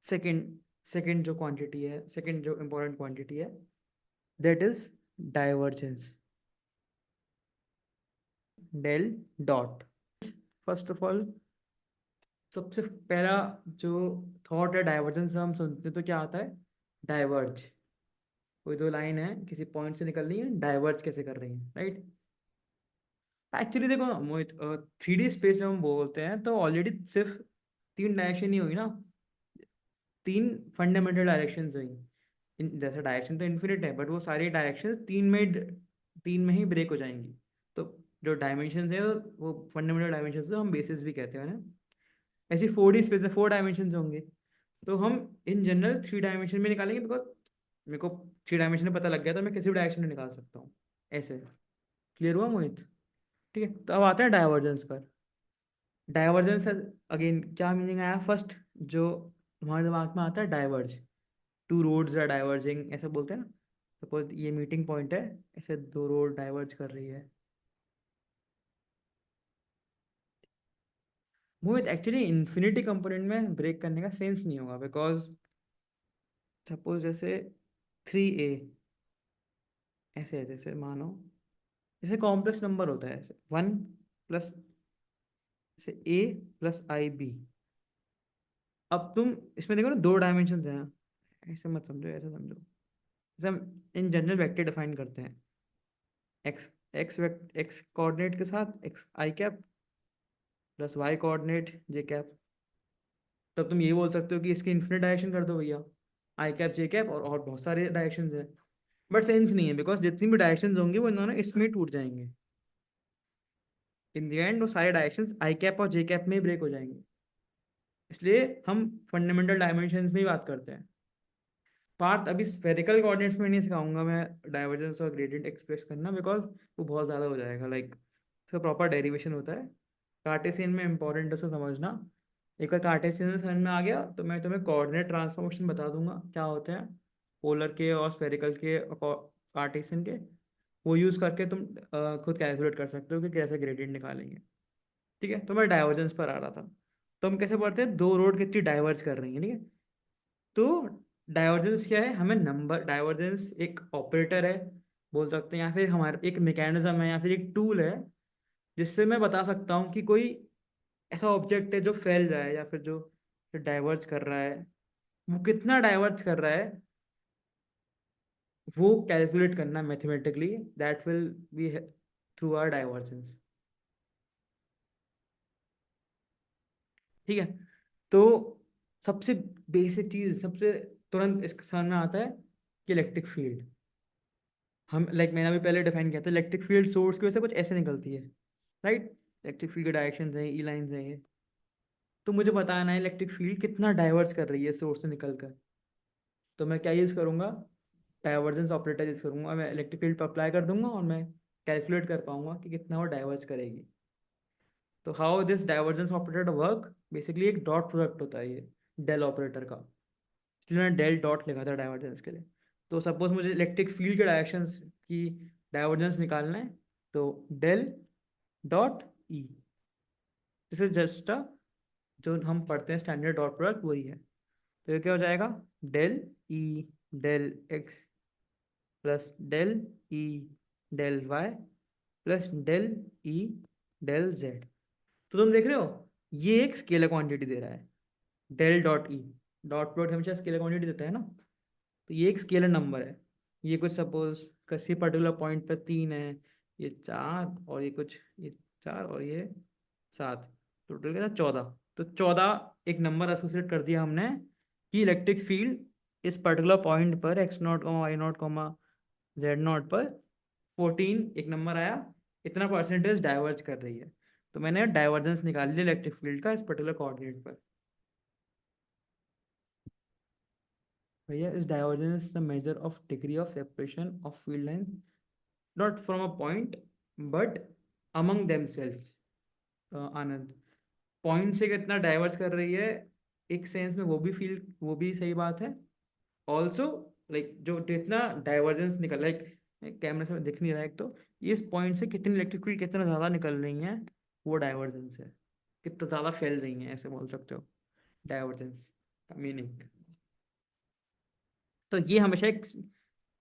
सेकंड सेकंड जो क्वांटिटी है, सेकंड जो इंपॉर्टेंट क्वांटिटी है, that is divergence, del dot. First of all, सबसे पहला जो थॉट है डाइवर्जेंस हम सुनते हैं तो क्या आता है, डाइवर्ज। कोई दो लाइन है किसी पॉइंट से निकल रही है, डाइवर्ज कैसे कर रही है, राइट। एक्चुअली देखो ना मोहित, थ्री डी स्पेस में हम बोलते हैं तो ऑलरेडी सिर्फ तीन डायरेक्शन ही हुई ना, तीन फंडामेंटल डायरेक्शन हुई। जैसे डायरेक्शन तो इन्फिनिट है, बट वो सारी डायरेक्शन तीन में ही ब्रेक हो जाएंगी। तो जो डायमेंशन है वो फंडामेंटल डायमेंशन हम बेसिस भी कहते हैं ना। ऐसी फोर डी स्पेस में फोर डायमेंशन होंगे, तो हम इन जनरल थ्री डायमेंशन में निकालेंगे, बिकॉज मेरे को थ्री डायमेंशन में पता लग गया तो मैं किसी भी डायरेक्शन में निकाल सकता हूँ ऐसे। क्लियर हुआ मोहित? ठीक है, तो अब आते हैं डाइवर्जेंस पर। डाइवर्जेंस अगेन क्या मीनिंग आया फर्स्ट, जो हमारे दिमाग में आता है diverge, two roads are diverging ऐसा बोलते हैं ना। सपोज ये मीटिंग पॉइंट है, ऐसे दो रोड डाइवर्ज कर रही है। मोहित एक्चुअली इन्फिनिटी कंपोनेंट में ब्रेक करने का सेंस नहीं होगा, बिकॉज सपोज जैसे 3a ऐसे है, जैसे मानो जैसे कॉम्प्लेक्स नंबर होता है, ऐसे 1 प्लस जैसे a+ib। अब तुम इसमें देखो ना, दो डायमेंशन हैं, ऐसे मत समझो, ऐसे समझो। जैसे हम इन जनरल वेक्टर डिफाइन करते हैं, एक्स एक्स कोऑर्डिनेट के साथ एक्स आई कैप प्लस वाई कोऑर्डिनेट जे कैप। तब तुम ये बोल सकते हो कि इसके इन्फिनिट डायरेक्शन कर दो भैया, आई कैप जे कैप, और बहुत सारे डायरेक्शंस हैं। बट सेंस नहीं है, बिकॉज जितनी भी डायरेक्शंस होंगी वो इन्होंने इसमें ही टूट जाएंगे। इन द एंड वो सारे डायरेक्शंस आई कैप और जे कैप में ही ब्रेक हो जाएंगे। इसलिए हम फंडामेंटल डायमेंशंस में ही बात करते हैं। पार्थ अभी स्फेरिकल कोऑर्डिनेट्स में नहीं सिखाऊंगा मैं डाइवर्जेंस और ग्रेडियंट एक्सप्रेस करना, बिकॉज वो बहुत ज़्यादा हो जाएगा। लाइक इसका प्रॉपर डेरिवेशन होता है। कार्टेशियन में इंपॉर्टेंट है उसको समझना। एक बार कार्टेशियन समझ में आ गया तो मैं तुम्हें कोऑर्डिनेट ट्रांसफॉर्मेशन बता दूंगा क्या होते हैं, पोलर के और स्फेरिकल के और कार्टेशियन के। वो यूज़ करके तुम खुद कैलकुलेट कर सकते हो कि कैसे ग्रेडियंट निकालेंगे। ठीक है, तो मैं डाइवर्जेंस पर आ रहा था। तो हम कैसे पढ़ते हैं, दो रोड कितनी डाइवर्ज कर रही हैं, ठीक है। तो डाइवर्जेंस क्या है, हमें नंबर, डाइवर्जेंस एक ऑपरेटर है बोल सकते हैं, या फिर हमारे एक मैकेनिज्म है, या फिर एक टूल है जिससे मैं बता सकता हूँ कि कोई ऐसा ऑब्जेक्ट है जो फैल रहा है या फिर जो डाइवर्ज कर रहा है, वो कितना डाइवर्ज कर रहा है, वो कैलकुलेट करना mathematically, that will be through our divergence. ठीक है। तो सबसे बेसिक चीज, सबसे तुरंत इसके सामने आता है कि इलेक्ट्रिक फील्ड। हम मैंने अभी पहले डिफाइन किया था, इलेक्ट्रिक फील्ड सोर्स की वजह से कुछ ऐसे निकलती है, राइट। इलेक्ट्रिक फील्ड के डायरेक्शन हैं, ई लाइन्स हैं ये। तो मुझे बताना है इलेक्ट्रिक फील्ड कितना डाइवर्स कर रही है सोर्स से निकल कर। तो मैं क्या यूज़ करूँगा, डाइवर्जेंस ऑपरेटर यूज़ करूँगा। मैं इलेक्ट्रिक फील्ड पर अप्लाई कर दूंगा और मैं कैलकुलेट कर पाऊंगा कि कितना वो डाइवर्स करेगी। तो how this divergence operator work, basically एक डॉट प्रोडक्ट होता है ये डेल ऑपरेटर का, इसलिए मैंने डेल डॉट लिखा था डाइवर्जेंस के लिए। तो सपोज मुझे इलेक्ट्रिक फील्ड के डायरेक्शंस की डाइवर्जेंस निकालना है, तो del dot E, this is just जो हम पढ़ते हैं स्टैंडर्ड डॉट प्रोडक्ट, वही है। तो ये क्या हो जाएगा, del E del x plus del E del y plus del E del z. तो तुम देख रहे हो, ये एक स्केलर क्वांटिटी दे रहा है, del dot E. Dot product हमेशा स्केलर क्वांटिटी देता है ना। तो ये एक स्केलर नंबर है। ये कुछ सपोज किसी पर्टिकुलर पॉइंट पर 3 है, ये 4, और ये कुछ, ये 4 और ये 7, टोटल क्या था 14। तो 14 एक नंबर एसोसिएट कर दिया हमने कि इलेक्ट्रिक फील्ड इस पर्टिकुलर पॉइंट पर x0, y0, z0 पर 14 एक नंबर आया, इतना परसेंटेज डाइवर्ज कर रही है। तो मैंने डाइवर्जेंस निकाल लिया इलेक्ट्रिक फील्ड का इस पर्टिकुलर कोऑर्डिनेट पर। भैया इस divergence the measure of degree of separation of field line, not from a point but among themselves. Anand, point से कितना डाइवर्ज कर रही है, एक सेंस में वो भी सही बात है। ऑल्सो जो जितना डाइवर्जेंस निकल, कैमरे से दिख नहीं रहा है, एक तो ये इस पॉइंट से कितनी इलेक्ट्रिक फील्ड कितना ज़्यादा निकल रही हैं, वो डाइवर्जेंस है, कितना ज़्यादा फैल रही हैं, ऐसे बोल सकते हो डाइवर्जेंस का मीनिंग। तो ये हमेशा एक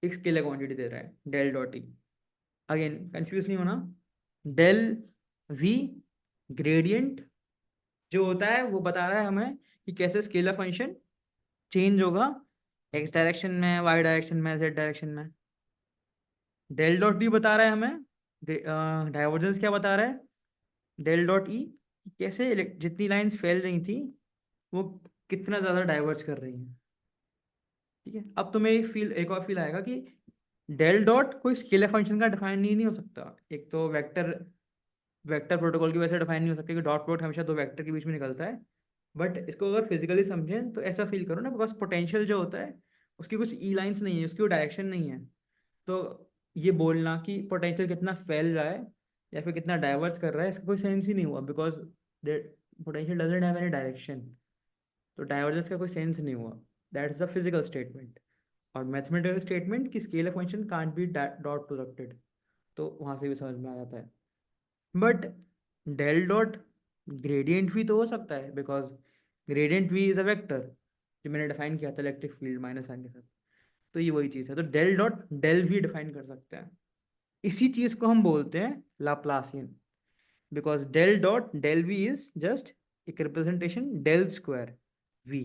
स्केलर क्वांटिटी दे रहा है, del dot E. Again confuse नहीं होना, डेल वी ग्रेडियंट जो होता है वो बता रहा है हमें कि कैसे स्केलर फंक्शन चेंज होगा एक्स डायरेक्शन में, वाई डायरेक्शन में, जेड डायरेक्शन में। डेल डॉट डी बता रहा है हमें, डाइवर्जेंस क्या बता रहा है, डेल डॉट ई, कैसे जितनी लाइंस फैल रही थी वो कितना ज़्यादा डाइवर्ज कर रही हैं। ठीक है, अब तुम्हें एक और फील आएगा कि डेल डॉट कोई स्केलर फंक्शन का डिफाइन नहीं हो सकता। एक तो वेक्टर वेक्टर प्रोटोकॉल की वजह से डिफाइन नहीं हो सकता कि डॉट प्रोडक्ट हमेशा दो वेक्टर के बीच में निकलता है। बट इसको अगर फिजिकली समझें तो ऐसा फील करो ना, बिकॉज पोटेंशियल जो होता है उसकी कुछ ई लाइन्स नहीं है, उसकी कोई डायरेक्शन नहीं है। तो ये बोलना कि पोटेंशियल कितना फैल रहा है या फिर कितना डाइवर्स कर रहा है, इसका कोई सेंस ही नहीं हुआ, because that potential doesn't have any direction, तो डाइवर्जेंस का कोई सेंस नहीं हुआ। That is the physical statement. और मैथमेटिकल स्टेटमेंट कि scalar function can't be dot प्रोडक्टेड, तो वहाँ से भी समझ में आ जाता है। बट डेल डॉट ग्रेडियंट भी तो हो सकता है, because gradient V is a vector, जो मैंने डिफाइन किया था इलेक्ट्रिक फील्ड माइनस साइन के साथ। तो ये वही चीज़ है, तो डेल डॉट डेल भी डिफाइन कर सकते हैं। इसी चीज़ को हम बोलते हैं Laplacian, because del dot del v is just एक representation del square v.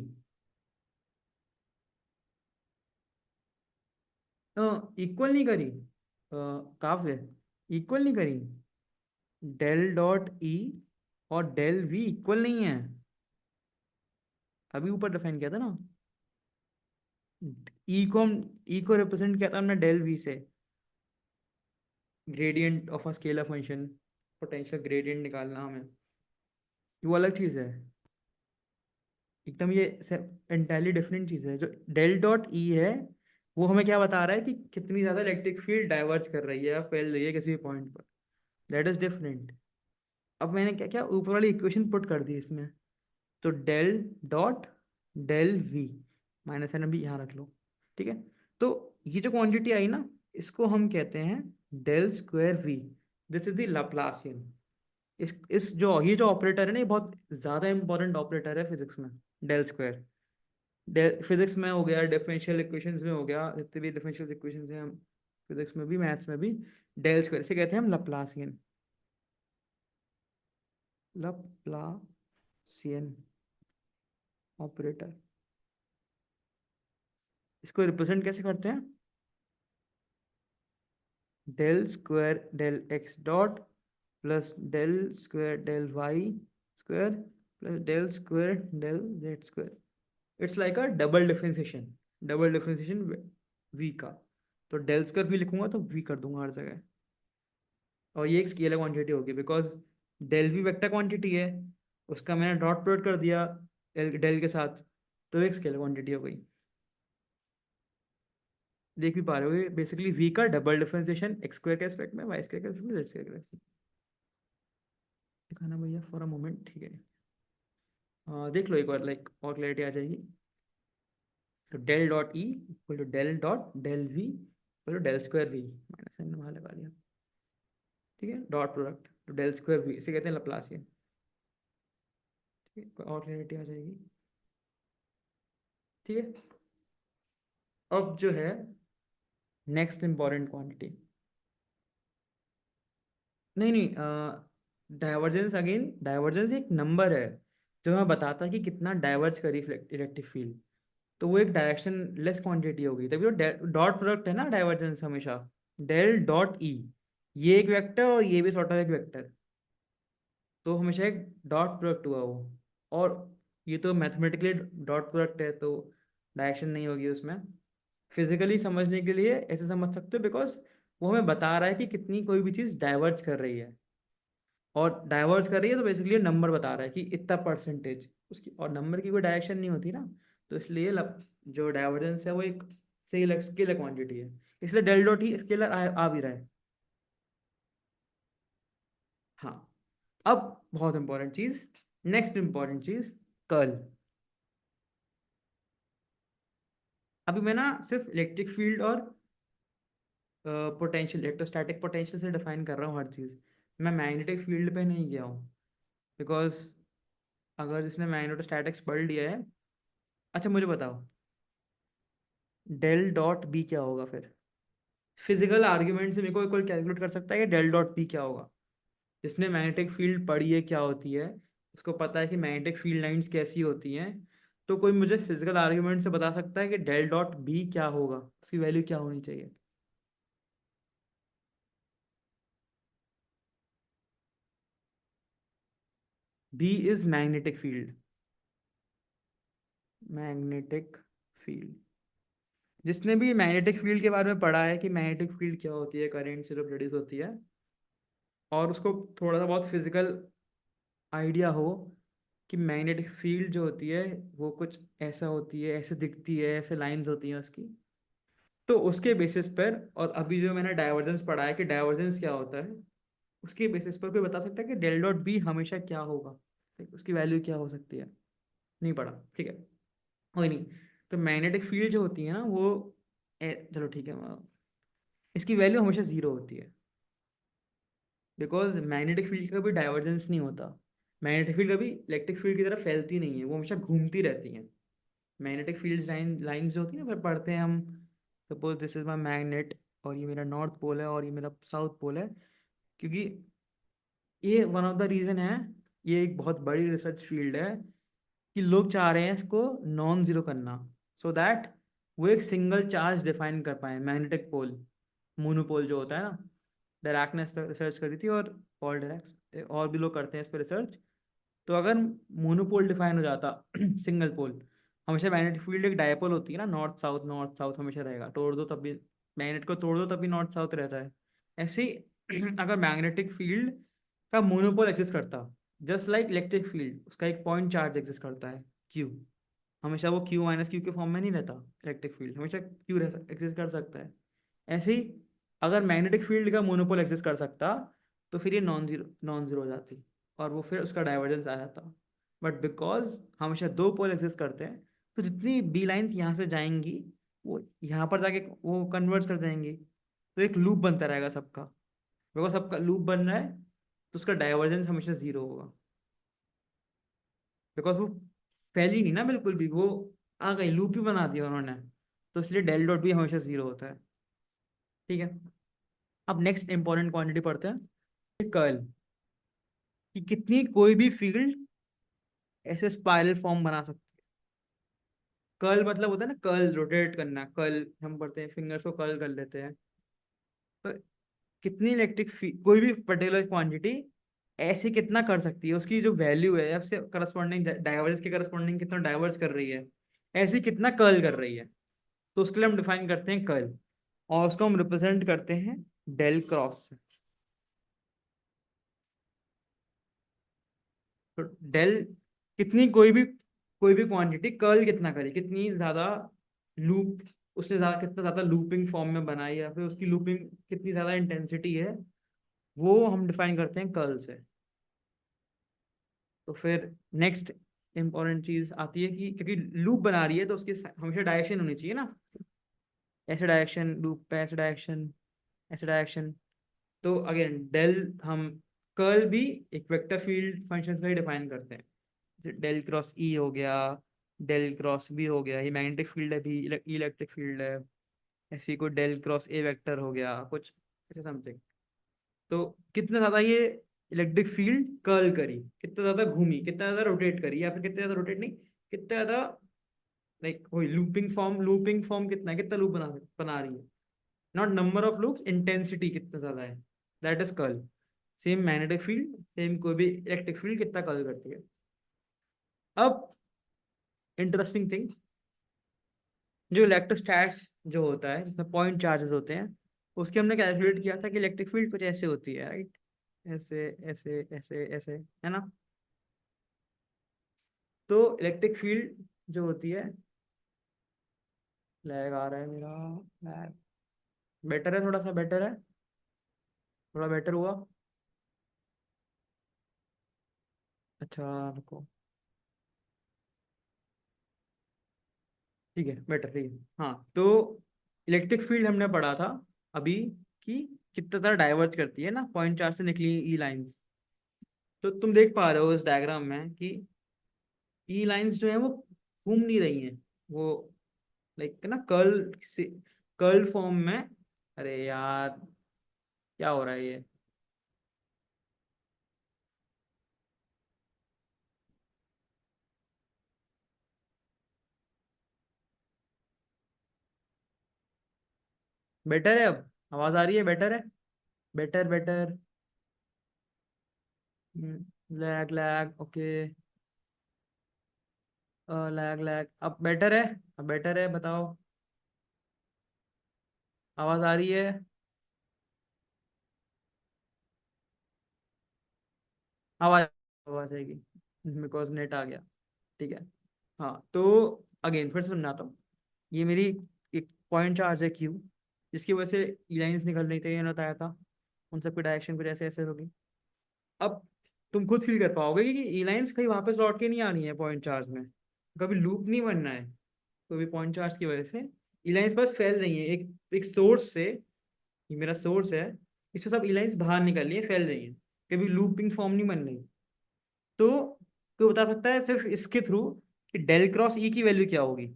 Equal नहीं करी काव्य, इक्वल नहीं करी। डेल डॉट ई और डेल वी इक्वल नहीं है, अभी ऊपर डिफाइन किया था ना। ई को रिप्रेजेंट किया था हमने डेल वी से, gradient of a scalar function, potential gradient निकालना हमें, वो अलग चीज़ है एकदम। ये एंटायरली डिफरेंट चीज़ है। जो डेल डॉट ई है वो हमें क्या बता रहा है कि कितनी ज़्यादा इलेक्ट्रिक फील्ड डाइवर्ज कर रही है या फैल रही है किसी भी पॉइंट पर, दैट इज डिफरेंट। अब मैंने क्या क्या ऊपर वाली इक्वेशन पुट कर दी इसमें, तो del dot del V, minus N अभी यहाँ रख लो, ठीक है। तो ये जो क्वांटिटी आई ना, इसको हम कहते हैं del square V, this is the Laplacian. इस जो ये जो ऑपरेटर है ना, ये बहुत ज़्यादा इंपॉर्टेंट ऑपरेटर है फिजिक्स में, डेल स्क्वायर। डेल फिजिक्स में हो गया, डिफरेंशियल इक्वेशंस में हो गया, जितने भी डिफरेंशियल इक्वेशंस हैं हम फिजिक्स में भी मैथ्स में भी, डेल स्क्वायर इसे कहते हैं हम लाप्लासियन, लाप्लासियन ऑपरेटर। इसको रिप्रेजेंट कैसे करते हैं, del square del X dot plus del square del Y square plus del square del Z square. It's like a double differentiation, double differentiation V का। तो डेल स्क्वायर भी लिखूंगा तो वी कर दूंगा हर जगह। और ये एक स्केलर क्वांटिटी होगी, because del V vector quantity है, उसका मैंने डॉट प्रोडक्ट कर दिया डेल के साथ, तो एक स्केलर क्वांटिटी हो गई। देख भी पा रहे हो, बेसिकली वी का डबल डिफरेंशिएशन एक्स स्क्वायर के एस्पेक्ट में, वाई स्क्वायर के एस्पेक्ट में, जेड स्क्वायर के एस्पेक्ट में। दिखाना भैया फॉर अ मोमेंट, ठीक है। देख लो एक बार, लाइक और क्लैरिटी आ जाएगी। तो del dot E equal to del dot del V equal to del square V, minus sign वहाँ लगा लिया, ठीक है। डॉट प्रोडक्ट तो डेल स्क्वायर वी, इसे कहते हैं लप्लासियन, ठीक है। और क्लैरिटी आ जाएगी, ठीक है। अब जो है नेक्स्ट इंपॉर्टेंट क्वांटिटी, नहीं नहीं, डाइवर्जेंस, अगेन डाइवर्जेंस एक नंबर है जो हमें बताता है कि कितना डाइवर्ज करी इलेक्ट्रिक फील्ड। तो वो एक डायरेक्शन लेस क्वांटिटी होगी, तभी तो डॉट प्रोडक्ट है ना डाइवर्जेंस हमेशा, डेल डॉट ई, ये एक वेक्टर और ये भी सॉर्ट ऑफ एक वेक्टर, तो हमेशा एक डॉट प्रोडक्ट हुआ वो। और ये तो मैथमेटिकली डॉट प्रोडक्ट है, तो डायरेक्शन नहीं होगी उसमें। फिजिकली समझने के लिए ऐसे समझ सकते हो, बिकॉज वो हमें बता रहा है कि कितनी कोई भी चीज़ डाइवर्ज कर रही है, और डाइवर्स कर रही है तो बेसिकली नंबर बता रहा है कि इतना परसेंटेज उसकी, और नंबर की कोई डायरेक्शन नहीं होती ना, तो इसलिए जो डाइवर्जेंस है वो एक स्केलर क्वांटिटी है, इसलिए डेल डॉट ही स्केलर आ भी रहा है। हाँ, अब बहुत इंपॉर्टेंट चीज, नेक्स्ट इंपॉर्टेंट चीज, कर्ल। अभी मैं ना सिर्फ इलेक्ट्रिक फील्ड और पोटेंशियल, इलेक्ट्रोस्टैटिक पोटेंशियल से डिफाइन कर रहा हूँ हर चीज़, मैं मैग्नेटिक फील्ड पे नहीं गया हूँ, बिकॉज अगर जिसने मैग्नेटोस्टैटिक्स पढ़ लिया है, अच्छा मुझे बताओ डेल डॉट बी क्या होगा फिर, फिजिकल आर्ग्यूमेंट से मेरे को कोई कैलकुलेट कर सकता है कि डेल डॉट बी क्या होगा। जिसने मैग्नेटिक फील्ड पढ़ी है क्या होती है, उसको पता है कि मैग्नेटिक फील्ड लाइंस कैसी होती हैं, तो कोई मुझे फिजिकल आर्ग्यूमेंट से बता सकता है कि डेल डॉट बी क्या होगा, उसकी वैल्यू क्या होनी चाहिए। B is magnetic field, magnetic field. जिसने भी मैग्नेटिक फील्ड के बारे में पढ़ा है कि मैग्नेटिक फील्ड क्या होती है, करंट से जो प्रोड्यूस होती है, और उसको थोड़ा सा बहुत फिजिकल आइडिया हो कि मैग्नेटिक फील्ड जो होती है वो कुछ ऐसा होती है, ऐसे दिखती है, ऐसे लाइंस होती हैं उसकी, तो उसके बेसिस पर, और अभी जो मैंने डाइवर्जेंस पढ़ा है कि डाइवर्जेंस क्या होता है, उसके बेसिस पर कोई बता सकता है कि डेल डॉट बी हमेशा क्या होगा। ठीक, उसकी वैल्यू क्या हो सकती है, नहीं पढ़ा, ठीक है, कोई नहीं। तो मैग्नेटिक फील्ड जो होती है ना वो चलो ठीक है, इसकी वैल्यू हमेशा जीरो होती है, बिकॉज मैग्नेटिक फील्ड का भी डाइवर्जेंस नहीं होता। मैग्नेटिक फील्ड कभी इलेक्ट्रिक फील्ड की तरह फैलती नहीं है, वो हमेशा घूमती रहती हैं। मैग्नेटिक फील्ड लाइंस जो होती है ना, फिर पढ़ते हैं हम, suppose this is my magnet, और ये मेरा नॉर्थ पोल है और ये मेरा साउथ पोल है, क्योंकि ये वन ऑफ द रीजन है, ये एक बहुत बड़ी रिसर्च फील्ड है कि लोग चाह रहे हैं इसको नॉन जीरो करना, सो दैट वो एक सिंगल चार्ज डिफाइन कर पाए। मैग्नेटिक पोल, मोनोपोल जो होता है ना, डायरेक्ट ने इस पर रिसर्च करी थी, और पॉल डायरेक्ट और भी लोग करते हैं इस पर रिसर्च। तो अगर मोनोपोल डिफाइन हो जाता सिंगल पोल, हमेशा मैग्नेटिक फील्ड एक डायपोल होती है ना, नॉर्थ साउथ हमेशा रहेगा, तोड़ दो तब भी, मैग्नेट को तोड़ दो तब भी नॉर्थ साउथ रहता है। ऐसे ही अगर मैग्नेटिक फील्ड का मोनोपोल एक्सिस्ट करता, जस्ट लाइक इलेक्ट्रिक फील्ड, उसका एक पॉइंट चार्ज एक्सिस्ट करता है, क्यू, हमेशा वो क्यू माइनस क्यू के फॉर्म में नहीं रहता, इलेक्ट्रिक फील्ड हमेशा क्यू एक्सिस्ट कर सकता है। ऐसे ही अगर मैग्नेटिक फील्ड का मोनोपोल एक्सिस्ट कर सकता, तो फिर ये नॉन जीरो हो जाती, और वो फिर उसका डाइवर्जेंस आ जाता। बट बिकॉज हमेशा दो पोल एग्जिस्ट करते हैं, तो जितनी बी लाइन्स यहाँ से जाएंगी वो यहाँ पर जाके वो कन्वर्ट कर देंगी, तो एक लूप बनता रहेगा सबका। बिकॉज सबका लूप बन रहा है, तो उसका डाइवर्जेंस हमेशा जीरो होगा, बिकॉज वो फैली नहीं ना बिल्कुल भी, वो आ गई, लूप ही बना दिया उन्होंने, तो इसलिए डेल डॉट भी हमेशा जीरो होता है। ठीक है, अब नेक्स्ट इंपॉर्टेंट क्वांटिटी पढ़ते हैं, कर्ल, कि कितनी कोई भी फील्ड ऐसे स्पाइरल फॉर्म बना सकती है। कर्ल मतलब होता है ना, कर्ल रोटेट करना, कर्ल हम पढ़ते हैं, फिंगर्स को कर्ल कर लेते हैं। तो कितनी कोई भी पर्टिकुलर क्वांटिटी ऐसे कितना कर सकती है, उसकी जो वैल्यू है, उससे करस्पॉन्डिंग डाइवर्स के करस्पॉन्डिंग कितना डाइवर्स कर रही है, ऐसे कितना कर्ल कर रही है, तो उसके लिए हम डिफाइन करते हैं कर्ल, और उसको हम रिप्रेजेंट करते हैं डेल क्रॉस से। तो डेल, कितनी कोई भी क्वांटिटी कर्ल कितना करे, कितनी ज्यादा लूप, उसने कितना ज्यादा लूपिंग फॉर्म में बनाई, या फिर उसकी लूपिंग कितनी ज्यादा इंटेंसिटी है, वो हम डिफाइन करते हैं कर्ल से। तो फिर नेक्स्ट इंपॉर्टेंट चीज आती है कि क्योंकि लूप बना रही है, तो उसकी हमेशा डायरेक्शन होनी चाहिए ना, ऐसे डायरेक्शन लूप पे, ऐसे डायरेक्शन, ऐसे डायरेक्शन। तो अगेन डेल, हम कर्ल भी एक वेक्टर फील्ड फंक्शन का ही डिफाइन करते हैं, जैसे डेल क्रॉस ई हो गया, डेल क्रॉस बी हो गया, ये मैग्नेटिक फील्ड है भी, इलेक्ट्रिक फील्ड है, ऐसे ही कोई डेल क्रॉस ए वेक्टर हो गया कुछ, ऐसे समथिंग। तो कितना ज़्यादा ये इलेक्ट्रिक फील्ड कर्ल करी, कितना ज़्यादा घूमी, कितना ज़्यादा रोटेट करी, या फिर कितना ज़्यादा रोटेट नहीं, कितना ज़्यादा, लाइक वही लूपिंग फॉर्म कितना है, कितना लूप बना रही है, not number of loops, intensity कितना ज़्यादा है, that is curl. Same magnetic field, same कोई भी इलेक्ट्रिक फील्ड कितना कर्ल करती है। अब इंटरेस्टिंग थिंग, जो इलेक्ट्रोस्टैट्स जो होता है, जिसमें पॉइंट चार्जेस होते हैं, उसके हमने कैलकुलेट किया था कि इलेक्ट्रिक फील्ड कुछ ऐसे होती है, राइट, ऐसे ऐसे ऐसे ऐसे, है ना। तो इलेक्ट्रिक फील्ड जो होती है, लैग आ रहा है मेरा, लैग, बेटर है, थोड़ा सा बेटर है, थोड़ा बेटर हुआ, अच्छा रुको, ठीक है बेटर, ठीक है। हाँ, तो इलेक्ट्रिक फील्ड हमने पढ़ा था अभी, कि कितना तरह डाइवर्ज करती है ना पॉइंट चार्ज से निकली ई लाइंस। तो तुम देख पा रहे हो इस डायग्राम में कि ई लाइंस जो है वो घूम नहीं रही हैं, वो लाइक ना कर्ल से, कर्ल फॉर्म में, अरे यार क्या हो रहा है ये, बेटर है अब, आवाज आ रही है, बेटर है, better better, lag lag, okay, lag lag, अब बेटर है, अब बेटर है, बताओ, आवाज आ रही है, आवाज, आवाज आएगी, बिकॉज नेट आ गया, ठीक है। हाँ, तो अगेन फिर से समझाता हूँ, ये मेरी एक पॉइंट चार्ज है क्यू, जिसकी वजह से लाइंस निकल रही थी, ये बताया था, उन सबकी डायरेक्शन कुछ ऐसे ऐसे होगी। अब तुम खुद फील कर पाओगे कि ई लाइन्स कहीं वापस लौट के नहीं आ रही है पॉइंट चार्ज में, कभी लूप नहीं बनना है। तो भी पॉइंट चार्ज की वजह से ई लाइन्स बस फैल रही है एक एक सोर्स से। ये मेरा सोर्स है, इससे सब ई लाइन्स बाहर निकल रही है, फैल रही है, कभी लूपिंग फॉर्म नहीं बन रही। तो तू बता सकता है सिर्फ इसके थ्रू कि डेल क्रॉस ई की वैल्यू क्या होगी?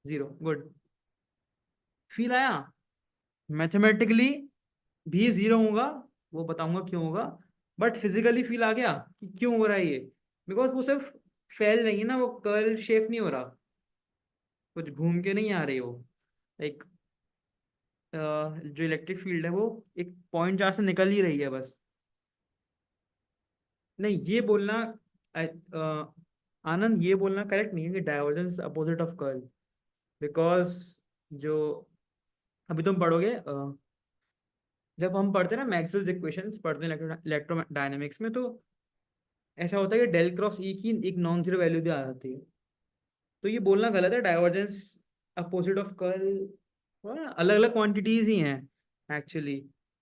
Zero, good. फील आया? मैथमेटिकली भी जीरो होगा, वो बताऊंगा क्यों होगा। बट फिजिकली फील आ गया कि क्यों हो रहा है ये? बिकॉज वो सिर्फ फैल रही है ना, वो कर्ल शेप नहीं हो रहा, कुछ घूम के नहीं आ रही वो। एक जो इलेक्ट्रिक फील्ड है वो एक पॉइंट चार्ज से निकल ही रही है बस। नहीं, ये बोलना आनंद, ये बोलना करेक्ट नहीं है कि divergence opposite of curl. Because जो अभी तुम पढ़ोगे, जब हम पढ़ते हैं ना मैक्सवेल्स इक्वेशंस पढ़ते हैं इलेक्ट्रोडायनेमिक्स में, तो ऐसा होता है कि डेल क्रॉस ई की एक नॉन जीरो वैल्यू दी आ जाती है। तो ये बोलना गलत है, डाइवर्जेंस अपोजिट ऑफ कर्ल अलग अलग क्वांटिटीज ही हैं एक्चुअली।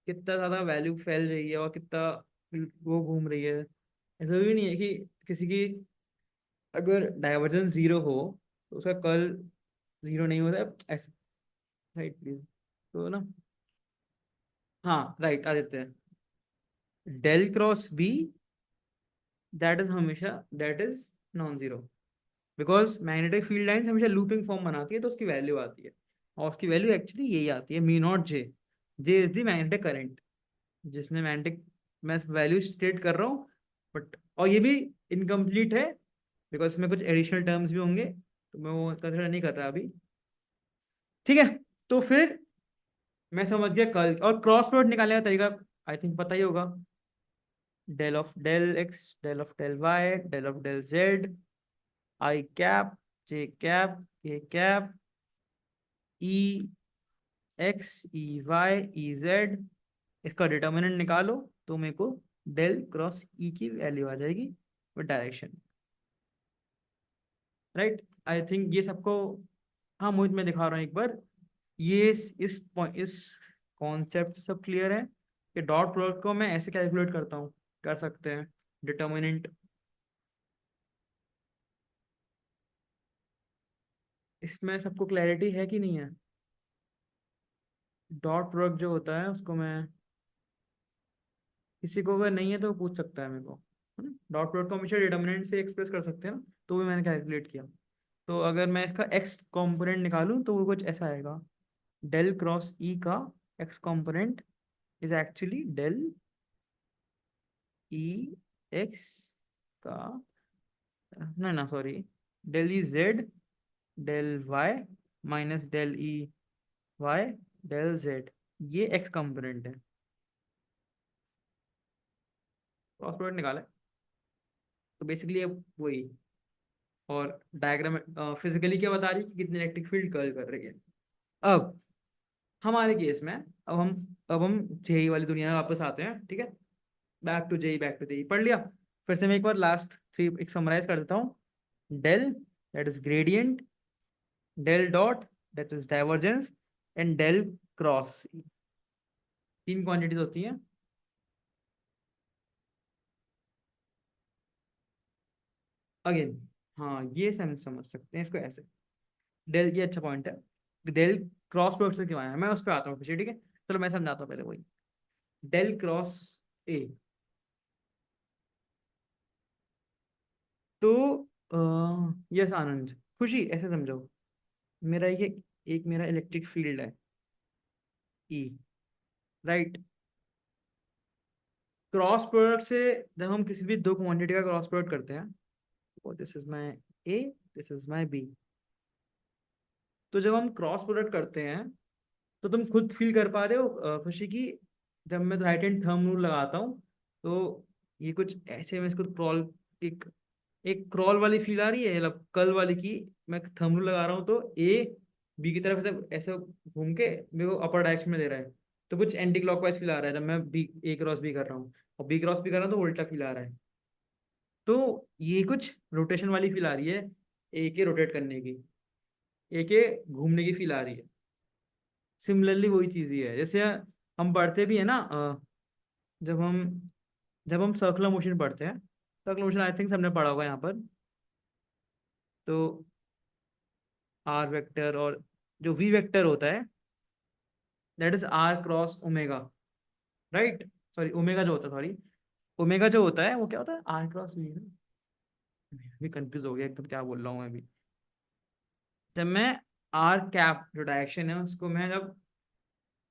कितना ज़्यादा वैल्यू फैल रही है और कितना वो घूम रही है, जरूरी नहीं है कि किसी की अगर डाइवर्जेंस जीरो हो तो उसका कर्ल जीरो नहीं होता है ऐसा। Right please. तो ना, हाँ राइट आ देते हैं। Del cross B that is हमेशा, that is non zero, because magnetic field lines हमेशा लूपिंग फॉर्म बनाती है, तो उसकी वैल्यू आती है। और उसकी वैल्यू एक्चुअली यही आती है, me not J. J is the magnetic current, जिसमें मैग्नेटिक, मैं वैल्यू स्टेट कर रहा हूँ। बट और ये भी इनकम्प्लीट है बिकॉज इसमें कुछ एडिशनल टर्म्स भी होंगे, तो मैं वो कंसिडर नहीं कर रहा अभी। ठीक है, तो फिर मैं समझ गया कल। और क्रॉस प्रोडक्ट निकालने का तरीका आई थिंक पता ही होगा। Del of del x, del of del y, del of del z, i cap, j cap, k cap, E x, E y, E z, इसका डिटर्मिनेंट निकालो तो मेरे को डेल क्रॉस ई की वैल्यू आ जाएगी with direction. Right, I think ये सबको, हाँ मोहित मैं दिखा रहा हूँ एक बार। ये इस कॉन्सेप्ट सब क्लियर है कि डॉट प्रोडक्ट को मैं ऐसे कैलकुलेट करता हूँ, कर सकते हैं डिटर्मिनेंट। इसमें सबको क्लैरिटी है कि नहीं है? डॉट प्रोडक्ट जो होता है उसको मैं, किसी को अगर नहीं है तो पूछ सकता है मेरे को, है ना। डॉट प्रोडक्ट को हमेशा डिटर्मिनेंट से एक्सप्रेस कर सकते हैं ना, तो भी मैंने कैलकुलेट किया। तो अगर मैं इसका एक्स कॉम्पोनेंट निकालूं तो वो कुछ ऐसा आएगा। डेल क्रॉस ई का X component is actually del E X का, ना ना sorry, del E Z, del Y minus del E Y, del Z, ये एक्स कंपोनेंट है। क्रॉस प्रोडक्ट निकाला है, तो बेसिकली अब वही। और डायग्राम फिजिकली क्या बता रही है कि कितनी इलेक्ट्रिक फील्ड कर्ल कर रही है। अब हमारे केस में, अब हम जेई वाली दुनिया में वापस आते हैं, ठीक है। Back to JEE, back to JEE पढ़ लिया। फिर से मैं एक बार लास्ट थ्री एक समराइज कर देता हूँ। Del, that is gradient, del dot, that is divergence, and del cross, तीन क्वांटिटीज होती हैं। अगेन, हाँ ये हम समझ सकते हैं इसको ऐसे। डेल, ये अच्छा पॉइंट है। डेल क्रॉस प्रोडक्ट से क्यों आया है, मैं उस पर आता हूँ पीछे, ठीक है। चलो मैं समझाता हूँ पहले वही। डेल क्रॉस ए, तो यस आनंद, खुशी ऐसे समझो। मेरा ये एक मेरा इलेक्ट्रिक फील्ड है ई, राइट। क्रॉस प्रोडक्ट से जब हम किसी भी दो क्वांटिटी का क्रॉस प्रोडक्ट करते हैं, this is my A, this is my B, तो जब हम क्रॉस प्रोडक्ट करते हैं तो तुम खुद फील कर पा रहे हो खुशी की, जब मैं राइट हैंड थंब रूल लगाता हूँ तो ये कुछ ऐसे में इसको क्रॉल, एक एक क्रॉल वाली फील आ रही है, मतलब कल वाली की। मैं थंब रूल लगा रहा हूँ तो ए बी की तरफ ऐसे ऐसे घूम के मेरे को अपर डायरेक्शन में दे रहा है, तो कुछ एंटी क्लॉकवाइज फील आ रहा है जब मैं बी ए क्रॉस बी कर रहा हूँ, और बी क्रॉस बी कर रहा हूँ तो उल्टा फील आ रहा है। तो ये कुछ रोटेशन वाली फील आ रही है, ए के रोटेट करने की, ए के घूमने की फील आ रही है। सिमिलरली वही चीज ही है, जैसे हम पढ़ते भी है ना, जब हम जब हम सर्कुलर मोशन पढ़ते हैं, सर्कुलर मोशन आई थिंक सबने पढ़ा होगा यहाँ पर। तो आर वेक्टर और जो वी वेक्टर होता है, that is R cross omega, right. Sorry omega जो होता है, सॉरी ओमेगा जो होता है वो क्या होता है, आर क्रॉस वी। भी कंफ्यूज हो गया एकदम, क्या बोल रहा हूँ मैं अभी। जब मैं आर कैप जो डायरेक्शन है उसको मैं जब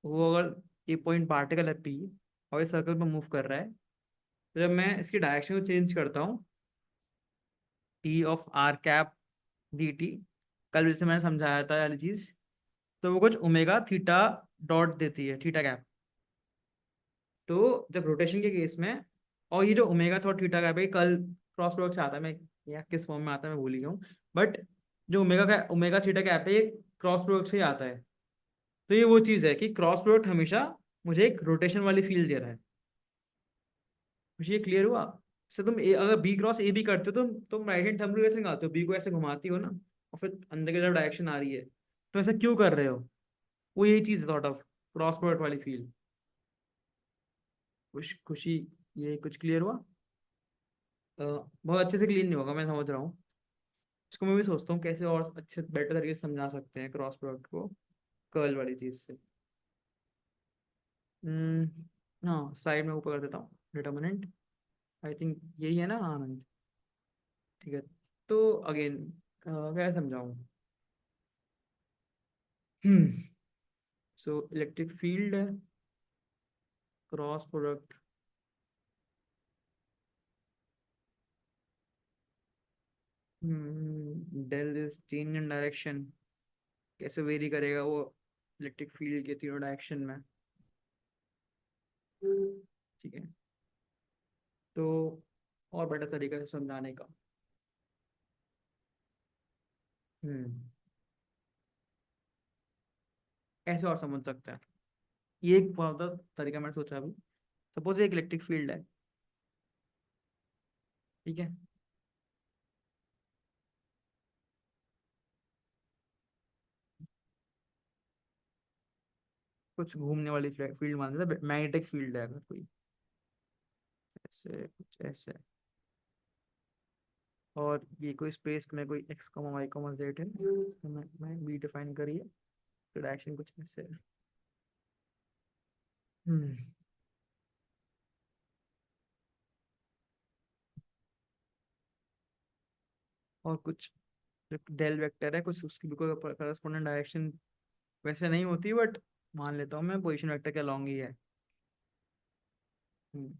वो अगर ये पॉइंट पार्टिकल है पी और ये सर्कल में मूव कर रहा है, तो जब मैं इसकी डायरेक्शन को चेंज करता हूँ, T of R cap D T, कल जैसे मैंने समझाया था वाली चीज, तो वो कुछ ओमेगा थीटा डॉट देती है, थीटा कैप। तो जब रोटेशन के केस में, और ये जो ओमेगा थॉट थीटा कैप है, कल क्रॉस प्रोडक्ट से आता है, मैं या किस फॉर्म में आता है मैं भूल ही गया हूँ, बट जो ओमेगा थीटा कैप है ये क्रॉस प्रोडक्ट से ही आता है। तो ये वो चीज़ है कि क्रॉस प्रोडक्ट हमेशा मुझे एक रोटेशन वाली फील दे रहा है। मुझे ये क्लियर हुआ। से तुम अगर बी क्रॉस ए भी करते हो तो तुम राइट हैंड थंब रूल ऐसे लगाते हो, बी को ऐसे घुमाती हो ना, और फिर अंदर की तरफ डायरेक्शन आ रही है, तो ऐसा क्यों कर रहे हो? वो यही चीज़ है, सॉर्ट ऑफ क्रॉस प्रोडक्ट वाली फील। खुशी, ये कुछ क्लियर हुआ? बहुत अच्छे से क्लीन नहीं होगा, मैं समझ रहा हूँ। इसको मैं भी सोचता हूँ कैसे और अच्छे बेटर तरीके से समझा सकते हैं क्रॉस प्रोडक्ट को कर्ल वाली चीज़ से। हाँ, साइड में ऊपर कर देता हूँ डिटर्मिनेंट। आई थिंक यही है ना आनंद? ठीक है। तो अगेन क्या समझाऊँ? सो इलेक्ट्रिक फील्ड है, cross product, del is change in direction, कैसे वेरी करेगा वो इलेक्ट्रिक फील्ड के तीनों डायरेक्शन में। ठीक है। तो और बेटर तरीका से समझाने का, हम्म ऐसे और समझ सकते हैं। ये एक बहुत अच्छा तरीका मैंने सोचा अभी। सपोज एक इलेक्ट्रिक फील्ड है, ठीक है। कुछ घूमने वाली फील्ड मान लेते हैं, मैग्नेटिक फील्ड है अगर कोई, ऐसे कुछ ऐसे। और ये कोई स्पेस में कोई X comma Y comma Z है, तो मैं बी डिफाइन करिए, तो डायरेक्शन कुछ ऐसे है। हम्म और कुछ डेल वेक्टर है, कुछ उसकी भी कोई करस्पॉन्डेंट डायरेक्शन वैसे नहीं होती, बट मान लेता हूँ मैं पोजीशन वेक्टर के अलॉन्ग ही है। हम्म,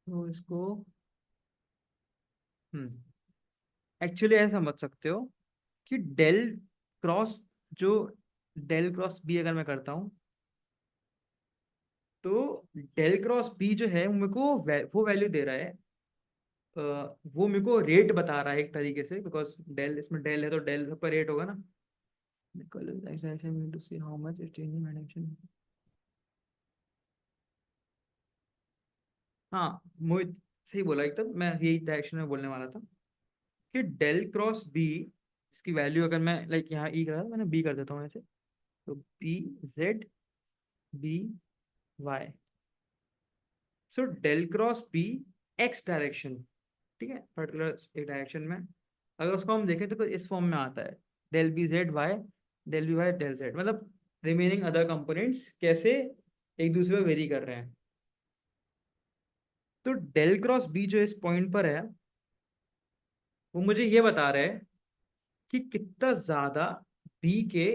तो इसको एक्चुअली ऐसा समझ सकते हो कि क्रॉस जो डेल क्रॉस बी अगर मैं करता हूँ, तो डेल क्रॉस बी जो है वो मेरे को वो वैल्यू दे रहा है, अ, वो मेरे को रेट बता रहा है एक तरीके से, बिकॉज डेल, इसमें डेल है तो डेल सबका रेट होगा ना। to see how much is changing my direction. हाँ मोहित, सही बोला एकदम, मैं यही डायरेक्शन में बोलने वाला था कि डेल क्रॉस बी, इसकी वैल्यू अगर मैं लाइक यहाँ ई करा था, मैंने बी कर देता हूँ ऐसे, तो B Z B Y. So del cross B X direction, ठीक है, पर्टिकुलर एक डायरेक्शन में, अगर उसको हम देखें तो इस फॉर्म में आता है, del B Z Y, del B Y del Z, मतलब रिमेनिंग अदर कंपोनेंट्स कैसे एक दूसरे में वेरी कर रहे हैं। तो डेल क्रॉस बी जो इस पॉइंट पर है, वो मुझे ये बता रहा है कि कितना ज्यादा बी के,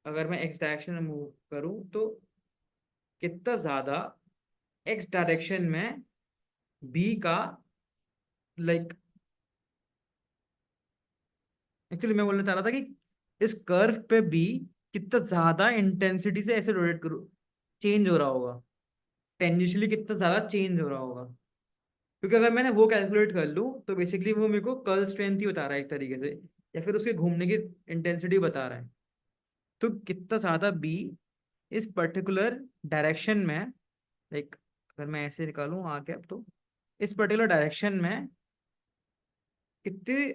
अगर मैं एक्स डायरेक्शन में मूव करूं तो कितना ज्यादा एक्स डायरेक्शन में बी का, लाइक एक्चुअली मैं बोलना चाह रहा था कि इस कर्व पे बी कितना ज्यादा इंटेंसिटी से ऐसे रोटेट करो, चेंज हो रहा होगा, टेंजेंशियली कितना ज्यादा चेंज हो रहा होगा। क्योंकि अगर मैंने वो कैलकुलेट कर लूँ तो बेसिकली वो मेरे को कर्ल स्ट्रेंथ ही बता रहा है एक तरीके से, या फिर उसके घूमने की इंटेंसिटी बता रहा है। तो कितना ज्यादा बी इस पर्टिकुलर डायरेक्शन में, लाइक अगर मैं ऐसे निकालूं आगे अब, तो इस पर्टिकुलर डायरेक्शन में कितने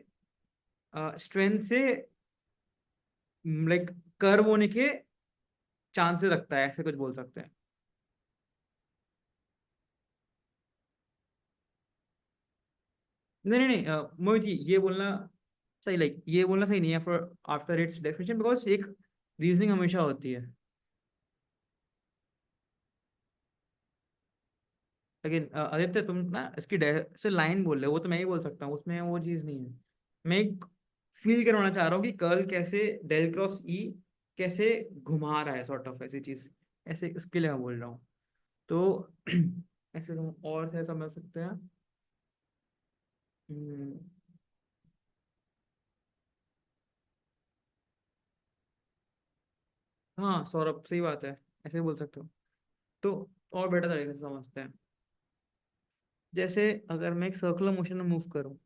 स्ट्रेंथ से लाइक कर्व होने के चांसेस रखता है, ऐसे कुछ बोल सकते हैं। नहीं नहीं नहीं, मोहित जी, ये बोलना सही, लाइक ये बोलना सही नहीं है for after it's definition, because एक रीजनिंग हमेशा होती है। लेकिन आदित्य, तुम ना इसकी से लाइन बोल रहे हो, वो तो मैं ही बोल सकता हूँ, उसमें वो चीज़ नहीं है। मैं एक फील करवाना चाह रहा हूँ कि कर्ल कैसे, डेल क्रॉस ई कैसे घुमा रहा है, सॉर्ट ऑफ ऐसी चीज़, ऐसे उसके लिए मैं बोल रहा हूँ। तो ऐसे तुम और से समझ सकते हैं। हम्म, हाँ सौरभ, सही बात है, ऐसे बोल सकते हो। तो और बेटर तरीके से समझते हैं। जैसे अगर मैं एक सर्कुलर मोशन में मूव करूँ,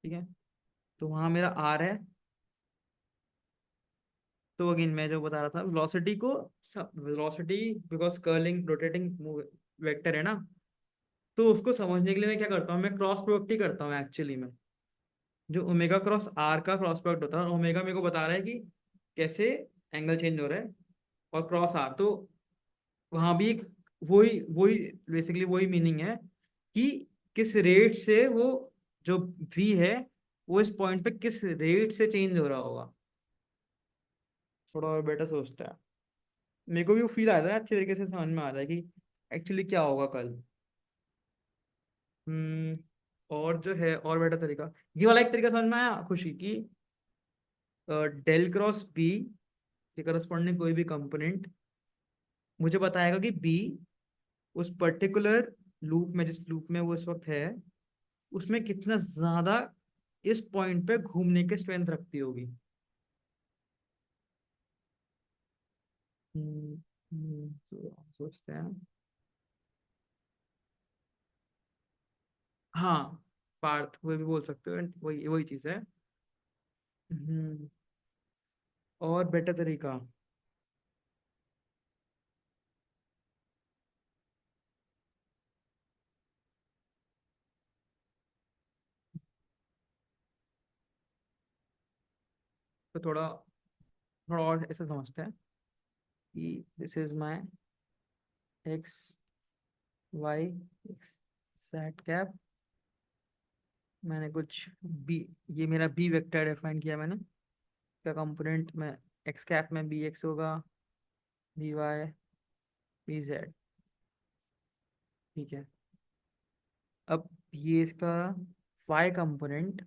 ठीक है, तो वहाँ मेरा आर है। तो अगेन मैं जो बता रहा था, वेलोसिटी को, velocity because curling rotating vector है ना, तो उसको समझने के लिए मैं क्या करता हूँ, मैं क्रॉस प्रोडक्ट ही करता हूँ एक्चुअली में। जो ओमेगा क्रॉस आर का क्रॉस प्रोडक्ट होता है, और ओमेगा मेरे को बता रहा है कि कैसे एंगल चेंज हो रहा है, और क्रॉस आर, तो वहाँ भी एक वही वही बेसिकली वही मीनिंग है कि किस रेट से वो जो वी है, वो इस पॉइंट पे किस रेट से चेंज हो रहा होगा। थोड़ा और बेटर सोचता है। मेरे को भी वो फील आ रहा है, अच्छे तरीके से समझ में आ रहा है कि एक्चुअली क्या होगा कल। हम्म। और जो है और बेटर तरीका, ये वाला एक तरीका समझ में आया खुशी की, डेल क्रॉस बी के करस्पॉन्डिंग कोई भी कंपोनेंट मुझे बताएगा कि बी उस पर्टिकुलर लूप में, जिस लूप में वो इस वक्त है, उसमें कितना ज्यादा इस पॉइंट पे घूमने के स्ट्रेंथ रखती होगी। तो सोचते हैं। हाँ, पार्थ वो भी बोल सकते हो, वही वही चीज है। हम्म, और बेटर तरीका। तो थोड़ा थोड़ा और ऐसे समझते हैं कि this is my X Y X set cap. मैंने कुछ बी, ये मेरा बी वेक्टर डिफाइन किया मैंने, का कंपोनेंट में एक्स कैप में बी एक्स होगा, बी वाई बी जेड। ठीक है, अब ये इसका वाई कंपोनेंट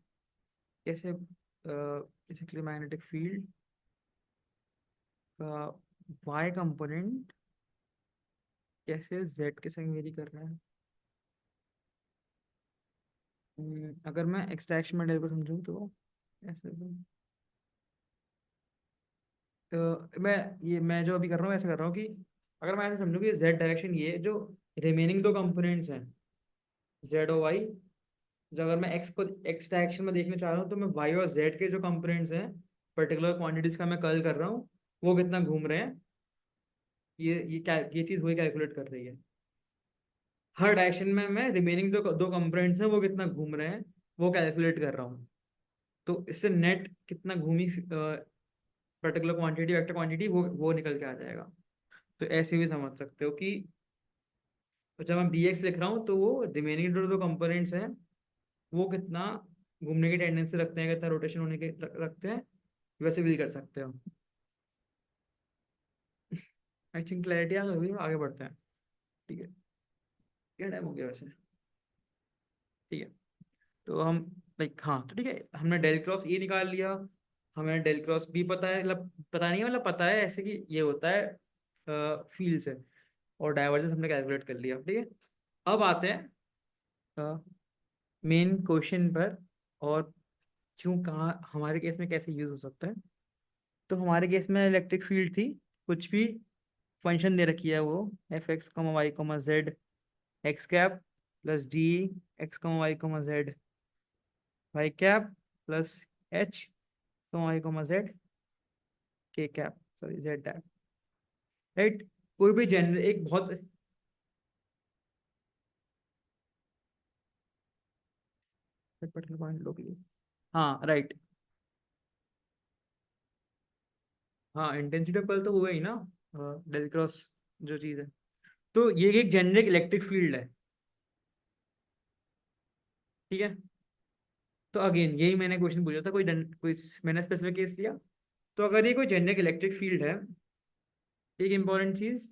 कैसे, बेसिकली मैग्नेटिक फील्ड का वाई कंपोनेंट कैसे जेड के संग वेरी कर रहा है। अगर मैं एक्सट्रैक्शन में को समझूँ तो ऐसे मैं जो अभी कर रहा हूँ ऐसे कर रहा हूँ कि अगर मैं ऐसे समझूँ कि जेड डायरेक्शन, ये जो रिमेनिंग दो कंपोनेंट्स हैं जेड और वाई, जो अगर मैं एक्स को एक्स डायरेक्शन में देखना चाह रहा हूँ, तो मैं वाई और जेड के जो कंपोनेंट्स हैं पर्टिकुलर क्वांटिटीज का मैं कर्ल कर रहा हूँ, वो कितना घूम रहे हैं, ये चीज़ वही कैलकुलेट कर रही है। हर डायरेक्शन में मैं रिमेनिंग दो दो कंपोनेंट्स हैं वो कितना घूम रहे हैं, वो कैलकुलेट कर रहा हूँ। तो इससे नेट कितना घूमी पर्टिकुलर क्वांटिटी, वेक्टर क्वांटिटी, वो निकल के आ जाएगा। तो ऐसे भी समझ सकते हो कि तो जब मैं बी एक्स लिख रहा हूँ, तो वो रिमेनिंग जो दो कंपोनेंट्स हैं वो कितना घूमने की टेंडेंसी रखते हैं, कितना रोटेशन होने के रखते हैं, वैसे भी कर सकते हो। आई थिंक क्लैरिटी आ गई, आगे बढ़ते हैं। ठीक है, क्या टाइम हो गया वैसे? ठीक है, तो हम लाइक, हाँ तो ठीक है, हमने डेल क्रॉस ए निकाल लिया, हमें डेल क्रॉस बी पता है, मतलब पता नहीं है, मतलब पता है ऐसे कि ये होता है फील्ड से, और डाइवर्जेंस हमने कैलकुलेट कर लिया। ठीक है, अब आते हैं मेन क्वेश्चन पर, और क्यों, कहाँ हमारे केस में कैसे यूज हो सकता है। तो हमारे केस में इलेक्ट्रिक फील्ड थी, कुछ भी फंक्शन दे रखी है वो, F X comma Y comma Z X cap plus D X comma Y comma Z Y cap plus H comma Y comma Z K cap, sorry Z cap, right. कोई भी जनरल एक बहुत पर्टिकुलर पॉइंट लो के लिए, हाँ राइट। हाँ इंटेंसिटी ऑफ कर्ल तो वो ही ना, डेल क्रॉस जो चीज़ है। तो ये एक जेनरिक इलेक्ट्रिक फील्ड है, ठीक है। तो अगेन यही मैंने क्वेश्चन पूछा था, कोई मैंने स्पेसिफिक केस लिया। तो अगर ये कोई जेनरिक इलेक्ट्रिक फील्ड है, एक इंपॉर्टेंट चीज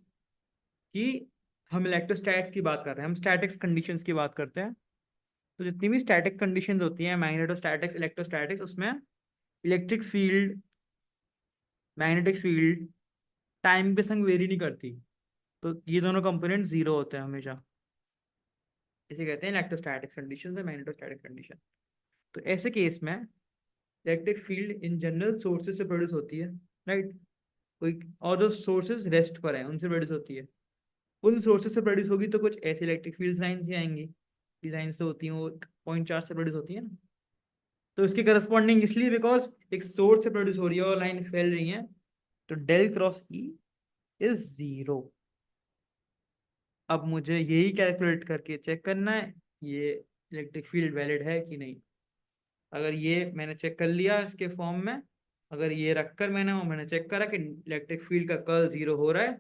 कि हम इलेक्ट्रोस्टैट्स की बात कर रहे हैं, हम स्टैटिक्स कंडीशंस की बात करते हैं। तो जितनी भी स्टैटिक कंडीशंस होती हैं, मैग्नेटोस्टैटिक्स, इलेक्ट्रोस्टैटिक्स, उसमें electric field, magnetic field time के संग वेरी नहीं करती। तो ये दोनों कंपोनेंट जीरो होते हैं हमेशा। इसे कहते हैं इलेक्ट्रोस्टैटिक्स कंडीशंस और मैग्नेटोस्टैटिक कंडीशन। तो ऐसे केस में electric field in general sources से प्रोड्यूस होती है, राइट। कोई और जो सोर्सेज रेस्ट पर हैं उनसे प्रोड्यूस होती है। उन सोर्सेज से प्रोड्यूस होगी तो कुछ ऐसी इलेक्ट्रिक फील्ड लाइन्स ही आएंगी। लाइन्स तो होती हैं वो पॉइंट चार्ज से प्रोड्यूस होती है ना। तो इसके करस्पॉन्डिंग इसलिए बिकॉज एक सोर्स से प्रोड्यूस हो रही है और लाइन फैल रही है, तो del cross E is zero. अब मुझे यही कैलकुलेट करके चेक करना है ये इलेक्ट्रिक फील्ड वैलिड है कि नहीं। अगर ये मैंने चेक कर लिया इसके फॉर्म में, अगर ये रखकर मैंने चेक करा कि इलेक्ट्रिक फील्ड का कर्ल जीरो हो रहा है,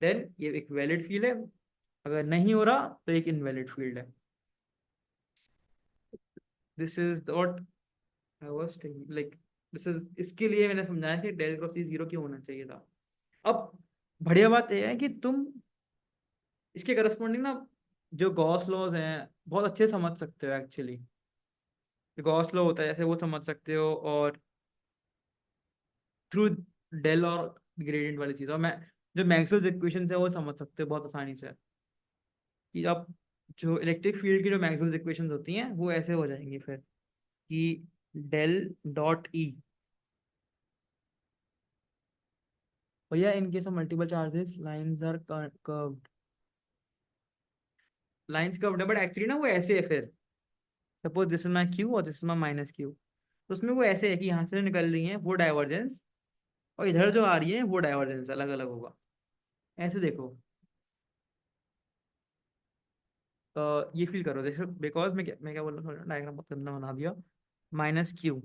देन ये एक वैलिड फील्ड है। अगर नहीं हो रहा तो एक इनवैलिड फील्ड है। This is what I was like, this is, इसके लिए मैंने समझाया कि डेल क्रॉस ई जीरो क्यों होना चाहिए था। अब बढ़िया बात यह है कि तुम इसके करस्पॉन्डिंग ना जो गॉस लॉज हैं बहुत अच्छे से समझ सकते हो एक्चुअली। गॉस लॉ होता है जैसे वो समझ सकते हो, और थ्रू डेल और ग्रेडियंट वाली चीज़, और मैं जो मैक्सवेल्स इक्वेशन है वो समझ सकते हो बहुत आसानी से। कि अब जो इलेक्ट्रिक फील्ड की जो मैक्सवेल्स इक्वेशंस होती हैं वो ऐसे हो जाएंगी फिर कि डेल डॉट ई, भैया in case of multiple charges lines are curved, lines curved है बट एक्चुअली ना वो ऐसे है फिर। Suppose this is my q और this is my minus q, तो उसमें वो ऐसे है कि यहाँ से निकल रही है वो डाइवर्जेंस, और इधर जो आ रही है वो डाइवर्जेंस अलग अलग होगा। ऐसे देखो, ये फील करो, देखो बिकॉज मैं क्या बोल रहा हूँ, डायग्राम बहुत गंदा बना दिया। माइनस क्यू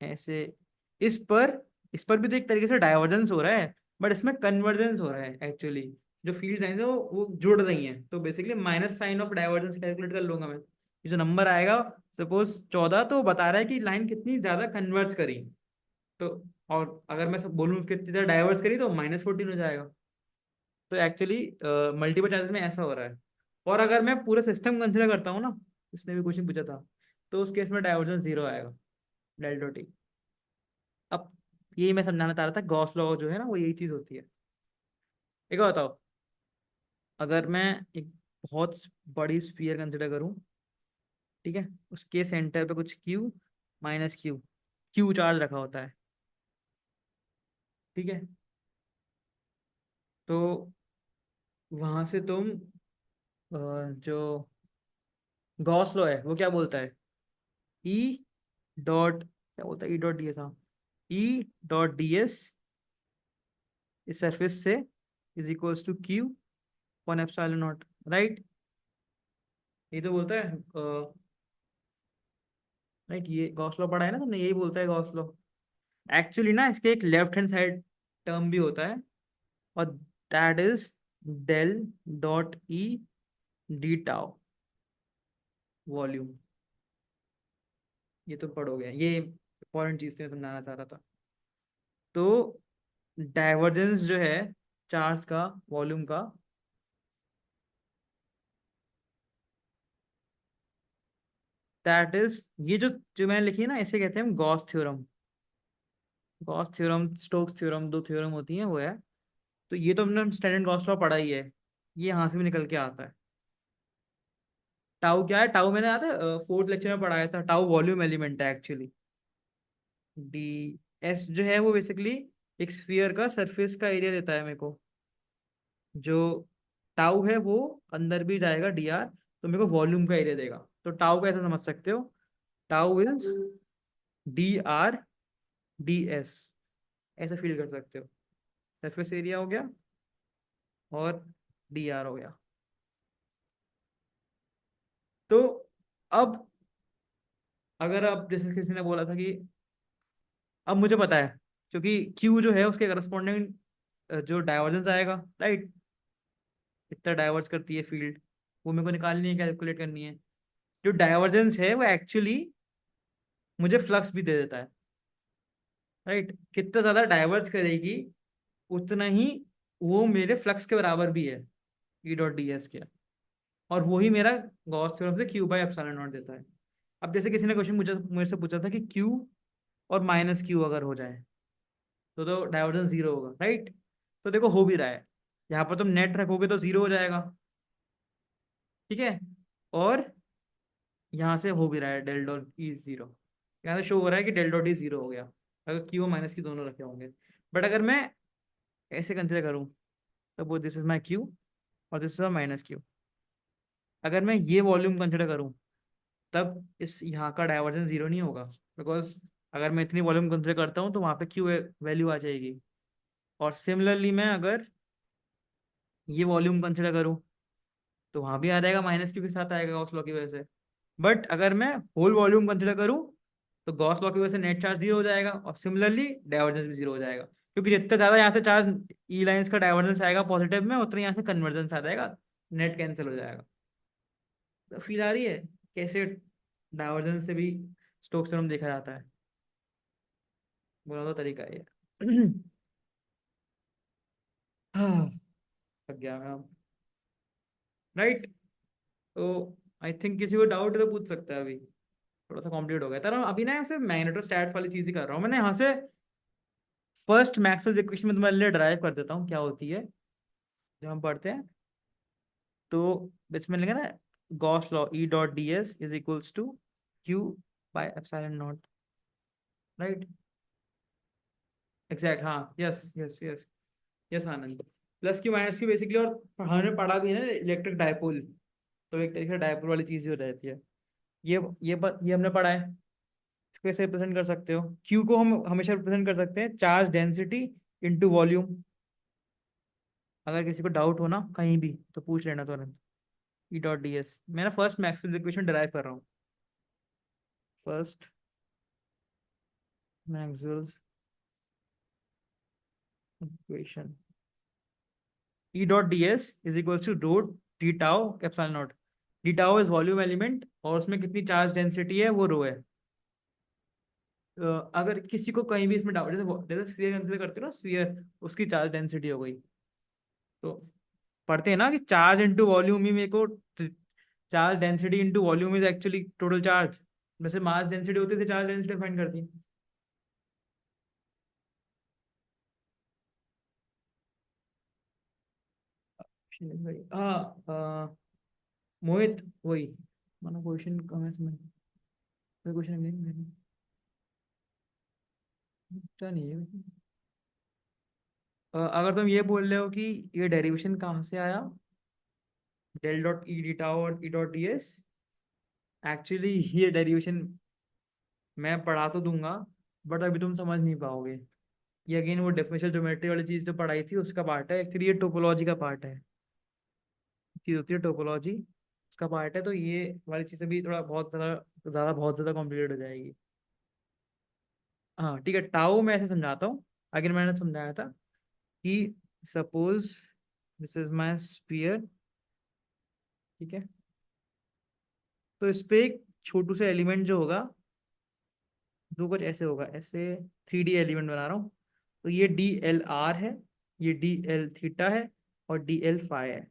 ऐसे, इस पर इस पर भी तो एक तरीके से डाइवर्जेंस हो रहा है, बट इसमें कन्वर्जेंस हो रहा है एक्चुअली। जो फील्ड लाइंस है वो जुड़ रही हैं, तो basically minus sign of divergence calculate कर लूंगा मैं। ये जो नंबर आएगा सपोज 14, तो बता रहा है कि लाइन कितनी ज्यादा कन्वर्ज करी। तो और अगर मैं सब बोलूँ कितनी ज्यादा डाइवर्स करी तो -14 हो जाएगा। तो एक्चुअली मल्टीपल चार्जेस में ऐसा हो रहा है। और अगर मैं पूरा सिस्टम कंसिडर करता हूँ ना, इसने भी क्वेश्चन पूछा था, तो उस केस में डाइवर्जेंस जीरो आएगा, डेल डॉट टी। अब यही मैं समझाना चाह रहा था, गॉस लॉ जो है ना वो यही चीज होती है। एक और बताओ, अगर मैं एक बहुत बड़ी स्फीयर कंसिडर करूं, ठीक है, उसके सेंटर पे कुछ Q minus Q Q charge रखा होता है, ठीक है। तो वहां से तुम जो गॉस लॉ है वो क्या बोलता है, ई डॉट, क्या बोलता है, ई डॉट डी एस, हाँ, ई डॉट डी एस इस सरफेस से is equals to Q one epsilon naught, right. ये तो बोलता है राइट, ये गॉस लॉ पढ़ा है ना तुमने, यही बोलता है गॉस लॉ। एक्चुअली ना इसके एक लेफ्ट हैंड साइड टर्म भी होता है, और that is del dot E D tau volume. ये तो पढ़ोगे, ये इंपॉर्टेंट चीज मैं समझाना चाह रहा था। तो डाइवर्जेंस जो है चार्ज का वॉल्यूम का, दैट इज, ये जो जो मैंने लिखी है ना इसे कहते हैं Gauss theorem. Gauss theorem, Stokes theorem, दो थ्योरम होती हैं वो है। तो ये तो हमने स्टैंडर्ड गॉस लॉ पढ़ा ही है, ये यहाँ से भी निकल के आता है। टाउ क्या है, टाउ मैंने आता है फोर्थ लेक्चर में पढ़ाया था, टाउ वॉल्यूम एलिमेंट है एक्चुअली। डी एस जो है वो बेसिकली एक स्फीयर का सरफेस का एरिया देता है मेरे को। जो टाउ है वो अंदर भी जाएगा डी आर, तो मेरे को वॉल्यूम का एरिया देगा। तो टाउ को ऐसा समझ सकते हो, tau is D R D S, ऐसा फील कर सकते हो। सरफेस एरिया हो गया और डी आर हो गया। तो अब अगर अब जैसे किसी ने बोला था कि अब मुझे पता है, क्योंकि क्यू जो है उसके करस्पॉन्डिंग जो डाइवर्जेंस आएगा, राइट, कितना डाइवर्स करती है फील्ड, वो मेरे को निकालनी है, कैलकुलेट करनी है। जो डाइवर्जेंस है वो एक्चुअली मुझे फ्लक्स भी दे देता है, राइट। कितना ज्यादा डाइवर्स करेगी उतना ही वो मेरे फ्लक्स के बराबर भी है, ई डॉट डी एस के। और वही मेरा गॉस थ्योरम से क्यू बाई एप्सिलॉन नॉट देता है। अब जैसे किसी ने क्वेश्चन मुझे मेरे से पूछा था कि क्यू और माइनस क्यू अगर हो जाए तो डाइवर्जेंस जीरो होगा, राइट। तो देखो हो भी रहा है, यहाँ पर तुम नेट रखोगे तो जीरो हो जाएगा, ठीक है। और यहाँ से हो भी रहा है डेल डॉट ई जीरो, यहाँ से शो हो रहा है कि डेल डॉट ई जीरो हो गया अगर क्यू और माइनस की दोनों रखे होंगे। बट अगर मैं ऐसे कंसिडर करूँ, तो दिस इज माई क्यू और दिस इज माइनस क्यू। अगर मैं ये वॉल्यूम कंसिडर करूँ तब इस यहाँ का डाइवर्जेंस जीरो नहीं होगा, बिकॉज अगर मैं इतनी वॉल्यूम कंसिडर करता हूँ तो वहाँ पे क्यू वैल्यू आ जाएगी। और सिमिलरली मैं अगर ये वॉल्यूम कंसिडर करूँ तो वहाँ भी आ जाएगा, माइनस क्यू के साथ आएगा गॉस लॉ की वजह से। बट अगर मैं होल वॉल्यूम कंसिडर करूँ तो गॉस लॉ की वजह से नेट चार्ज जीरो हो जाएगा और सिमिलरली डाइवर्जेंस भी जीरो हो जाएगा, क्योंकि जितना ज़्यादा यहाँ से चार्ज ई लाइन्स का डाइवर्जेंस आएगा पॉजिटिव में, उतना यहाँ से कन्वर्जेंस आ जाएगा, नेट कैंसिल हो जाएगा। तो फील आ रही है कैसे डाइवर्जेंस से भी स्टोक्स थ्योरम देखा जाता है। बोला तो तरीका है ये। हाँ, थक गया मैं अब, राइट। तो आई थिंक किसी को डाउट है तो पूछ सकता है अभी, थोड़ा सा कॉम्प्लीट हो गया था अभी ना, सिर्फ मैग्नेटोस्टैट्स वाली चीज ही कर रहा हूँ मैंने यहाँ से। फर्स्ट मैक्सवेल इक्वेशन में तुम्हारे लिए ड्राइव कर देता हूँ क्या होती है जब हम पढ़ते हैं। तो इसमें लिखा ना, Gauss law E dot D S is equals to q by epsilon naught, right. Exact, हाँ, yes yes yes, yes Anand. Plus q minus q basically, और हमने पढ़ा भी है ना इलेक्ट्रिक डायपोल, तो एक तरीके से डायपोल वाली चीज ही हो जाती है। ये हमने पढ़ा है। इसको कैसे रिप्रेजेंट कर सकते हो, क्यू को हम हमेशा रिप्रेजेंट कर सकते हैं चार्ज डेंसिटी इनटू वॉल्यूम। अगर किसी को डाउट हो ना कहीं भी तो पूछ लेना तुरंत। ई डॉट डी एस, मैं ना फर्स्ट मैक्सवेल इक्वेशन डिराइव कर रहा हूँ। First Maxwell equation, E dot D S is equal to rho D tau epsilon naught. D tau is volume element और उसमें कितनी चार्ज डेंसिटी है वो रो है। अगर किसी को कहीं भी इसमें डाउट, जैसे जैसे स्फीयर कंसीडर करते हो ना, स्फीयर उसकी चार्ज डेंसिटी हो गई, तो पढ़ते हैं ना कि चार्ज इनटू वॉल्यूम ही मेरे को, charge density into volume is actually total charge. वैसे मास डेंसिटी होती थी, चार्ज डेंसिटी फाइंड करती। हाँ, मोहित वही मानो क्वेश्चन कहाँ है इसमें, क्वेश्चन नहीं अच्छा नहीं है। अगर तुम ये बोल रहे हो कि ये डेरिवेशन कहाँ से आया, del dot E D tau और E dot D s, actually ये डेरिवेशन मैं पढ़ा तो दूंगा बट अभी तुम समझ नहीं पाओगे। ये अगेन वो डिफरेंशियल ज्योमेट्री वाली चीज जो पढ़ाई थी उसका पार्ट है, एक्चुअली ये टोपोलॉजी का पार्ट है, चीज होती है टोपोलॉजी उसका पार्ट है। तो ये वाली चीज़ भी थोड़ा बहुत ज़्यादा बहुत ज़्यादा कॉम्प्लिकेट हो जाएगी। हाँ ठीक है, टाओ मैं ऐसे समझाता हूँ। अगर मैंने समझाया था कि suppose this is my sphere, ठीक है, तो इस पे एक छोटू सा एलिमेंट जो होगा, जो कुछ ऐसे होगा, ऐसे 3D एलिमेंट बना रहा हूँ। तो ये डी एल आर है, ये डी एल थीटा है और डी एल फाई है।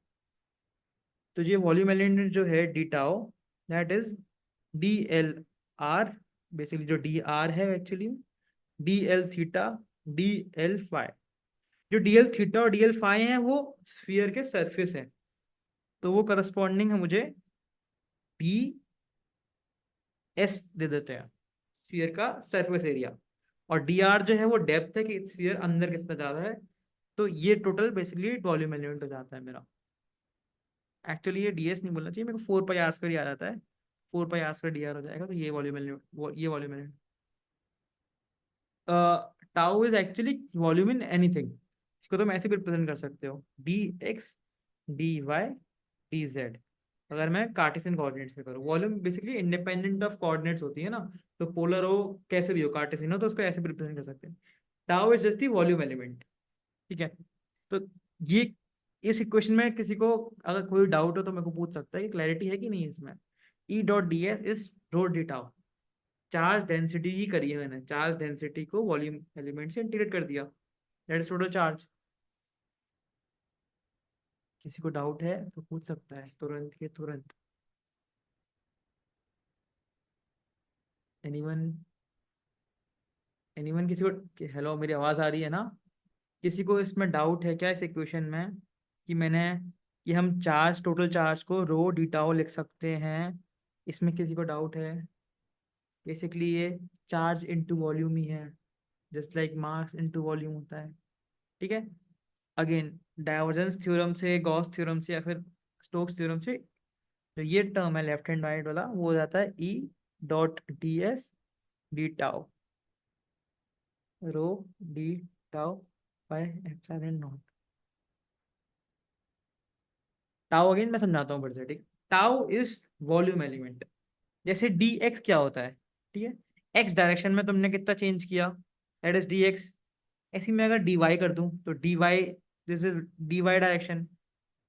तो ये वॉल्यूम एलिमेंट जो है D tau, that is D L R, basically जो डी आर है actually D L theta D L phi. जो डी एल थीटा और डी एल फाई है वो स्फीयर के सरफेस है, तो वो करस्पॉन्डिंग है मुझे डी एस दे देते हैं, स्फीयर का सरफेस एरिया। और डी आर जो है वो डेप्थ है कि स्फीयर अंदर कितना ज़्यादा है। तो ये टोटल बेसिकली वॉल्यूम एलिमेंट हो जाता है मेरा। एक्चुअली ये डी एस नहीं बोलना चाहिए मेरे को, 4 पाई आर स्क्वायर याद आता है, 4 pi R square D R हो जाएगा। तो ये वॉल्यूम एलिमेंट, ये volume element, tau is actually volume in anything. इसको तुम ऐसे भी रिप्रेजेंट कर सकते हो, D X D Y D Z. अगर मैं कार्टेशियन कोऑर्डिनेट्स में करूँ। Volume basically independent of coordinates होती है ना, तो पोलर हो कैसे भी हो, कार्टेशियन हो, तो उसको ऐसे भी रिप्रेजेंट कर सकते हैं। Tau is just the volume element. ठीक है, तो ये इस इक्वेशन में किसी को अगर कोई डाउट हो तो मेरे को पूछ सकता है कि क्लैरिटी है कि नहीं इसमें। E dot D S is rho D tau. Charge density ही करी है मैंने, चार्ज डेंसिटी को वॉल्यूम एलिमेंट से इंटीग्रेट कर दिया, दैट इज टोटल चार्ज। किसी को डाउट है तो पूछ सकता है तुरंत के तुरंत। एनीवन, एनीवन किसी को, हेलो मेरी आवाज आ रही है ना? किसी को इसमें डाउट है क्या इस इक्वेशन में कि मैंने, कि हम चार्ज, टोटल चार्ज को रो डीटाओ लिख सकते हैं? इसमें किसी को डाउट है? बेसिकली ये चार्ज इनटू वॉल्यूम ही है, just like mass into volume होता है। ठीक है, अगेन डाइवर्जेंस थ्योरम से, गॉस थ्योरम से, या फिर स्टोक्स थ्योरम से जो ये टर्म है लेफ्ट हैंड राइट वाला, वो हो जाता है E dot D S D tau, rho D tau by epsilon naught. Tau again मैं समझाता हूँ फिर से, ठीक। Tau is volume element. जैसे डी एक्स क्या होता है, ठीक है, एक्स डायरेक्शन में तुमने कितना चेंज किया, दैट इज डी एक्स। ऐसे में अगर डी वाई कर दूं तो D Y, this is D Y direction.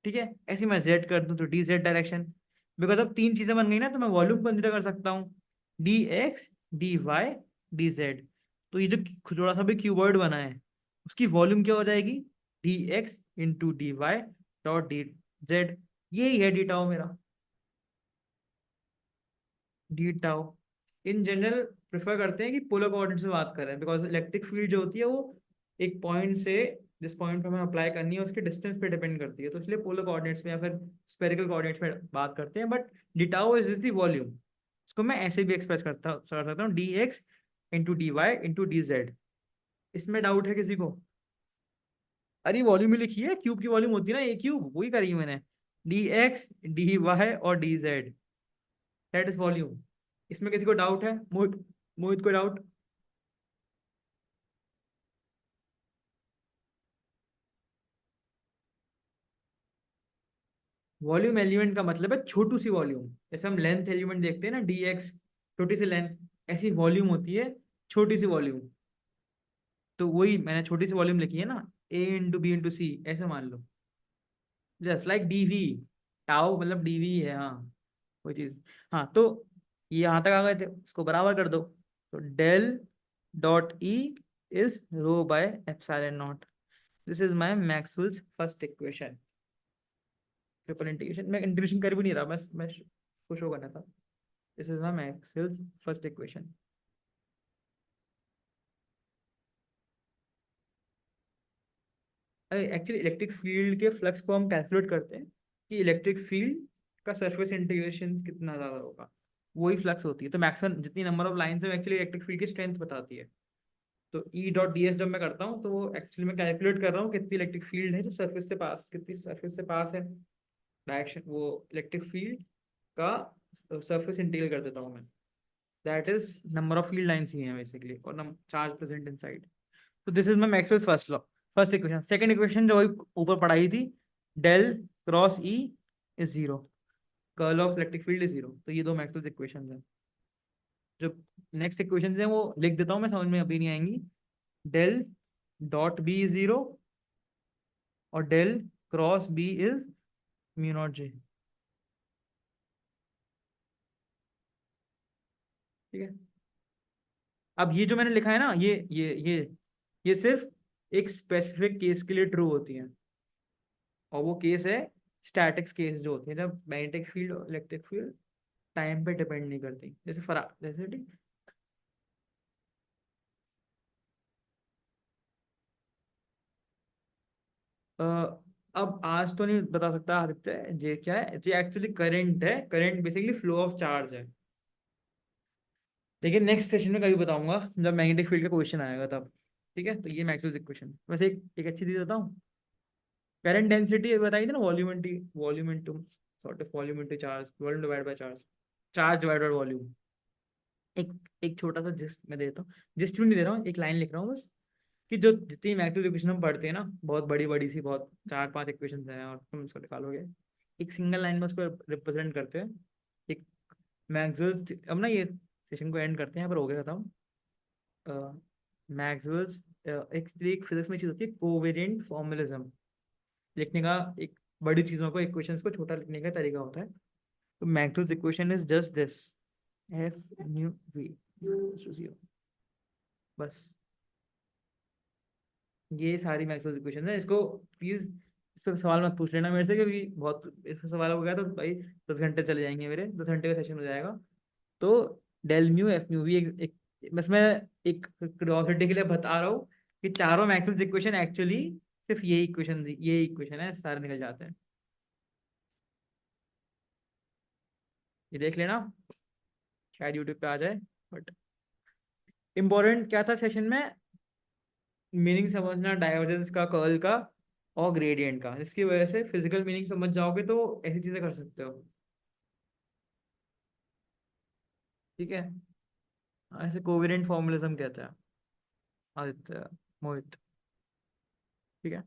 ठीक है, ऐसे मैं जेड कर दूं तो डी जेड डायरेक्शन। बिकॉज अब तीन चीजें बन गई ना, तो मैं वॉल्यूम कंसिडर कर सकता हूँ, D X, D Y, D Z. तो ये जो थोड़ा सा भी क्यूबॉइड बना है, उसकी वॉल्यूम क्या हो जाएगी, D X into D Y dot D Z. यही है डी टाउ मेरा, D tau. In general prefer करते हैं कि पोलर कोऑर्डिनेट्स में बात करें, बिकॉज इलेक्ट्रिक फील्ड जो होती है वो एक पॉइंट से, जिस पॉइंट पे हमें अप्लाई करनी है उसके डिस्टेंस पे डिपेंड करती है, तो इसलिए पोलर कोऑर्डिनेट्स में या फिर स्फेरिकल कोऑर्डिनेट्स में बात करते हैं। But D tau is the volume. इसको मैं ऐसे भी एक्सप्रेस कर सकता हूँ, D X into D Y into D Z. इसमें डाउट है किसी को? अरे वॉल्यूम ही लिखी है, क्यूब की वॉल्यूम होती है ना, ए क्यूब, वही करी है मैंने, डी एक्स, डी वाई और D Z, that is volume. इसमें किसी को डाउट है? मोहित, मोहित को डाउट? वॉल्यूम एलिमेंट का मतलब है छोटू सी वॉल्यूम। जैसे हम लेंथ एलिमेंट देखते हैं ना, डी एक्स, छोटी सी लेंथ, ऐसी वॉल्यूम होती है छोटी सी वॉल्यूम। तो वही मैंने छोटी सी वॉल्यूम लिखी है ना, a into b into c, ऐसे मान लो, just like d v. Tau मतलब डी वी है, हाँ कोई चीज। हाँ तो ये यहाँ तक आ गए थे, इसको बराबर कर दो। तो del dot E is rho by epsilon naught. This is my Maxwell's first equation. Triple integration, मैं इंटीग्रेशन कर भी नहीं रहा, बस मैं को शो करना था। This is my Maxwell's first equation. Actually electric field के फ्लक्स को हम कैलकुलेट करते हैं कि इलेक्ट्रिक फील्ड का सरफेस इंटीग्रेशन कितना ज़्यादा होगा, वही फ्लक्स होती है। तो मैक्सिमम जितनी नंबर ऑफ लाइन्स है एक्चुअली इलेक्ट्रिक फील्ड की स्ट्रेंथ बताती है। तो ई डॉट डी एस जब मैं करता हूँ तो वो एक्चुअली मैं कैलकुलेट कर रहा हूँ कितनी इलेक्ट्रिक फील्ड है जो सरफेस से पास, कितनी सरफेस से पास है, डायरेक्शन, वो इलेक्ट्रिक फील्ड का सरफेस इंटीग्रेट कर देता हूँ मैं। That is number of field lines ही हैं बेसिकली, और चार्ज प्रेजेंट इनसाइड। तो this is my Maxwell's first law, first equation. Second equation जो ऊपर पढ़ाई थी, del cross E is zero, curl of electric field is zero. तो ये दो मैक्सवेल्स इक्वेशन हैं। जो नेक्स्ट इक्वेशन है वो लिख देता हूँ मैं, समझ में अभी नहीं आएंगी। Del dot B is zero, और del cross B is mu naught J. ठीक है, अब ये जो मैंने लिखा है ना, ये सिर्फ एक स्पेसिफिक केस के लिए ट्रू होती है, और वो केस है स्टैटिक्स केस जो होते हैं, जब मैग्नेटिक फील्ड और इलेक्ट्रिक फील्ड टाइम पे डिपेंड नहीं करती, जैसे फरा, जैसे ठीक। अ, अब आज तो नहीं बता सकता आदित्य ये क्या है, ये एक्चुअली करंट है, current basically flow of charge है। लेकिन नेक्स्ट सेशन में कभी बताऊंगा जब मैग्नेटिक फील्ड का क्वेश्चन आएगा तब। ठीक है, तो ये मैक्सवेल्स इक्वेशन। वैसे एक अच्छी चीज बताऊं, करंट डेंसिटी बताई थी ना, volume into sort of volume into charge, volume divide by charge, charge divide by volume. एक एक छोटा सा जिस्ट मैं देता हूँ, जिस्ट भी नहीं दे रहा हूँ, एक लाइन लिख रहा हूँ बस, कि जो जितनी मैक्सवेल इक्वेशन हम पढ़ते हैं ना, बहुत बड़ी बड़ी सी, बहुत चार पांच इक्वेशन हैं और तुम इसको निकालोगे, एक सिंगल लाइन में उसको रिप्रेजेंट करते हैं। एक मैक्सवेल्स, अब ना ये सेशन को एंड करते हैं, यहाँ पर हो गया खत्म। मैक्सवेल्स एक फिजिक्स में चीज होती है कोवेरिएंट फॉर्मुलिज्म लिखने का, एक बड़ी चीजों को, इक्वेशंस को छोटा लिखने का तरीका होता है। तो Maxwell's equation is just this, F new V, बस ये सारी मैक्सवेल्स इक्वेशन है। इसको प्लीज इस पर सवाल मत पूछ लेना मेरे से, क्योंकि बहुत इस पर सवाल हो गया तो भाई 10 घंटे चले जाएंगे मेरे, 10 घंटे का सेशन हो जाएगा। तो डेल म्यू एफ म्यू भी बस मैं एक क्यूरियोसिटी के लिए बता रहा हूँ कि चारों मैक्सवेल्स इक्वेशन एक्चुअली सिर्फ ये इक्वेशन है, सारे निकल जाते हैं। ये देख लेना, शायद यूट्यूब पे आ जाए। बट इम्पोर्टेंट क्या था सेशन में, मीनिंग समझना डाइवर्जेंस का, कर्ल का और ग्रेडियंट का। इसकी वजह से फिजिकल मीनिंग समझ जाओगे तो ऐसी चीजें कर सकते हो। ठीक है, ऐसे कोवेरिएंट फॉर्मुलिज्म कहते हैं आदित्य, मोहित। ठीक है।